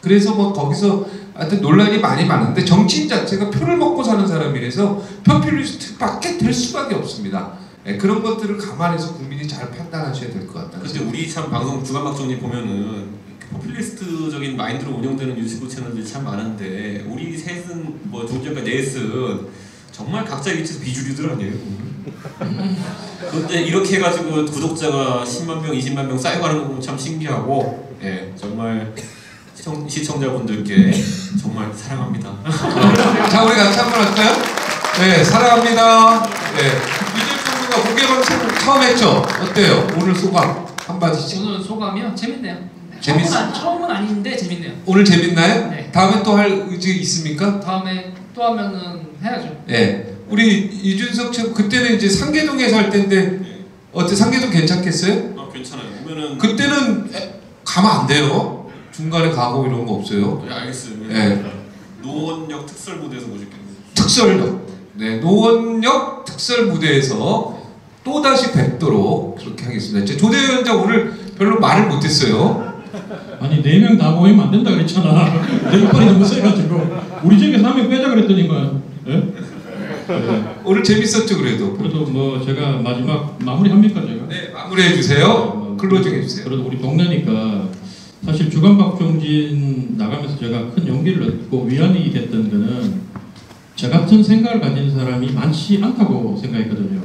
그래서 뭐 거기서 하여튼 논란이 많이 많은데 정치인 자체가 표를 먹고 사는 사람이라서 포퓰리스트밖에 될 수밖에 없습니다. 네, 그런 것들을 감안해서 국민이 잘 판단하셔야 될 것 같다. 근데 우리 참 방송 주간박정님 보면은 포퓰리스트적인 마인드로 운영되는 유튜브 채널들이 참 많은데 우리 셋은 뭐 조금 전까지 넷은 정말 각자 위치에서 비주류들 아니에요? 그런데 이렇게 해가지고 구독자가 10만 명, 20만 명 쌓여가는 거 보면 참 신기하고 예, 정말 시청자분들께 정말 사랑합니다. 자, 우리 같이 한번 할까요? 네, 사랑합니다. 네, 이준석 공개 방송 처음 했죠? 어때요? 오늘 소감 한마디씩. 오늘 소감이요? 재밌네요. 처음은 아닌데 재밌네요. 오늘 재밌나요? 네. 다음에 또 할 의지 있습니까? 다음에 또 하면은 해야죠. 네. 우리 이준석 최고 그때는 이제 상계동에서 할 때인데 어때? 상계동 괜찮겠어요? 괜찮아요. 보면은 그때는 가면 안 돼요. 중간에 가고 이런 거 없어요. 네, 알겠어요. 네. 노원역 특설 무대에서 모실게요. 특설로. 네, 노원역 특설 무대에서 또 다시 뵙도록 그렇게 하겠습니다. 조대현 위원장 오늘 별로 말을 못했어요. 아니 4명 다 모이면 안 된다 그랬잖아. 내 이빨이 너무 세가지고 우리 중에서 1명 빼자 그랬더니만. 예? 오늘 재밌었죠 그래도. 그래도 뭐 제가 마지막 마무리합니까 제가? 네, 마무리해 주세요. 클로징 해주세요. 그래도 우리 동네니까 사실 주간박종진 나가면서 제가 큰 용기를 얻고 위안이 됐던 거는 저 같은 생각을 가진 사람이 많지 않다고 생각했거든요.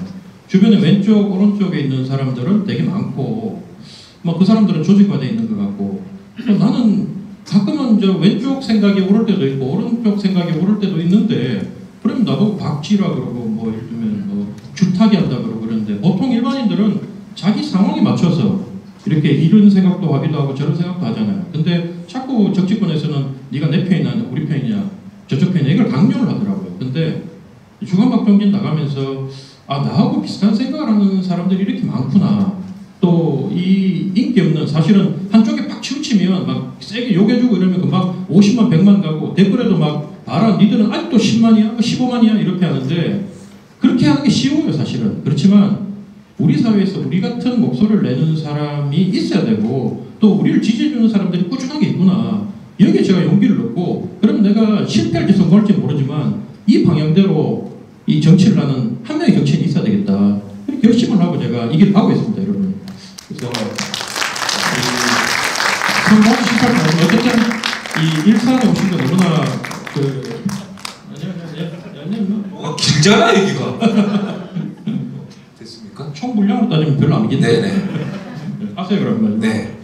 주변에 왼쪽 오른쪽에 있는 사람들은 되게 많고 뭐 그 사람들은 조직화되어 있는 것 같고 나는 가끔은 저 왼쪽 생각이 오를 때도 있고 오른쪽 생각이 오를 때도 있는데 그러면 나보고 박쥐라 그러고 뭐 예를 들면 뭐 줄타기 한다 그러고 그러는데 보통 일반인들은 자기 상황에 맞춰서 이렇게 이런 생각도 하기도 하고 저런 생각도 하잖아요. 근데 자꾸 정치권에서는 네가 내 편이냐 우리 편이냐 저쪽 편이냐 이걸 강요를 하더라고요. 근데 주간박종진 나가면서 아 나하고 비슷한 생각을 하는 사람들이 이렇게 많구나. 또 이 인기 없는 사실은 한쪽에 팍 치우치면 막 세게 욕해주고 이러면 금방 50만 100만 가고 댓글에도 막 봐라 니들은 아직도 10만이야 15만이야 이렇게 하는데 그렇게 하는 게 쉬워요 사실은. 그렇지만 우리 사회에서 우리 같은 목소리를 내는 사람이 있어야 되고 또 우리를 지지해주는 사람들이 꾸준하게 있구나. 여기에 제가 용기를 얻고 그럼 내가 실패할지 성공할지 모르지만 이 방향대로 이 정치를 하는 한 명의 정치인이 있어야 되겠다. 이렇게 결심을 하고 제가 이 길을 가고 있습니다 여러분. 그래서 성공 실패는 어쨌든 이 일산에 오신 거 너무나 길잖아 얘기가. 됐습니까? 총 분량으로 따지면 별로 아니겠네요. 네네. 하세요 그러면. 네.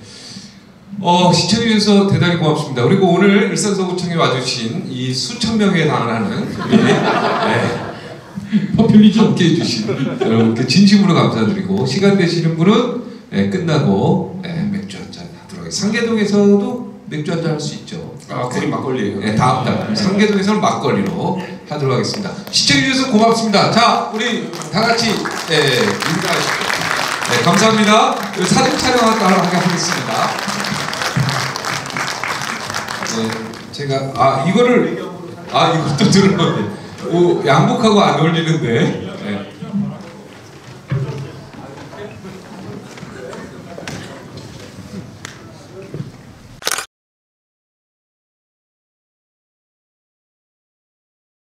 시청해주셔서 대단히 고맙습니다. 그리고 오늘 일산서구청에 와주신 이 수천 명에 달하는 포퓰리즘 함께 해주신 여러분께 진심으로 감사드리고 시간 되시는 분은 끝나고 맥주 한잔 하도록 하겠습니다. 상계동에서도 맥주 한잔 할 수 있죠. 거기 막걸리예요. 네, 다음 달 상계동에서는 막걸리로 하도록 하겠습니다. 시청해주셔서 고맙습니다. 자, 우리 다 같이 인사하시죠. 네, 감사합니다. 사진 촬영하게 하겠습니다. 네, 제가 이것도 들으면 양복하고 안 어울리는데.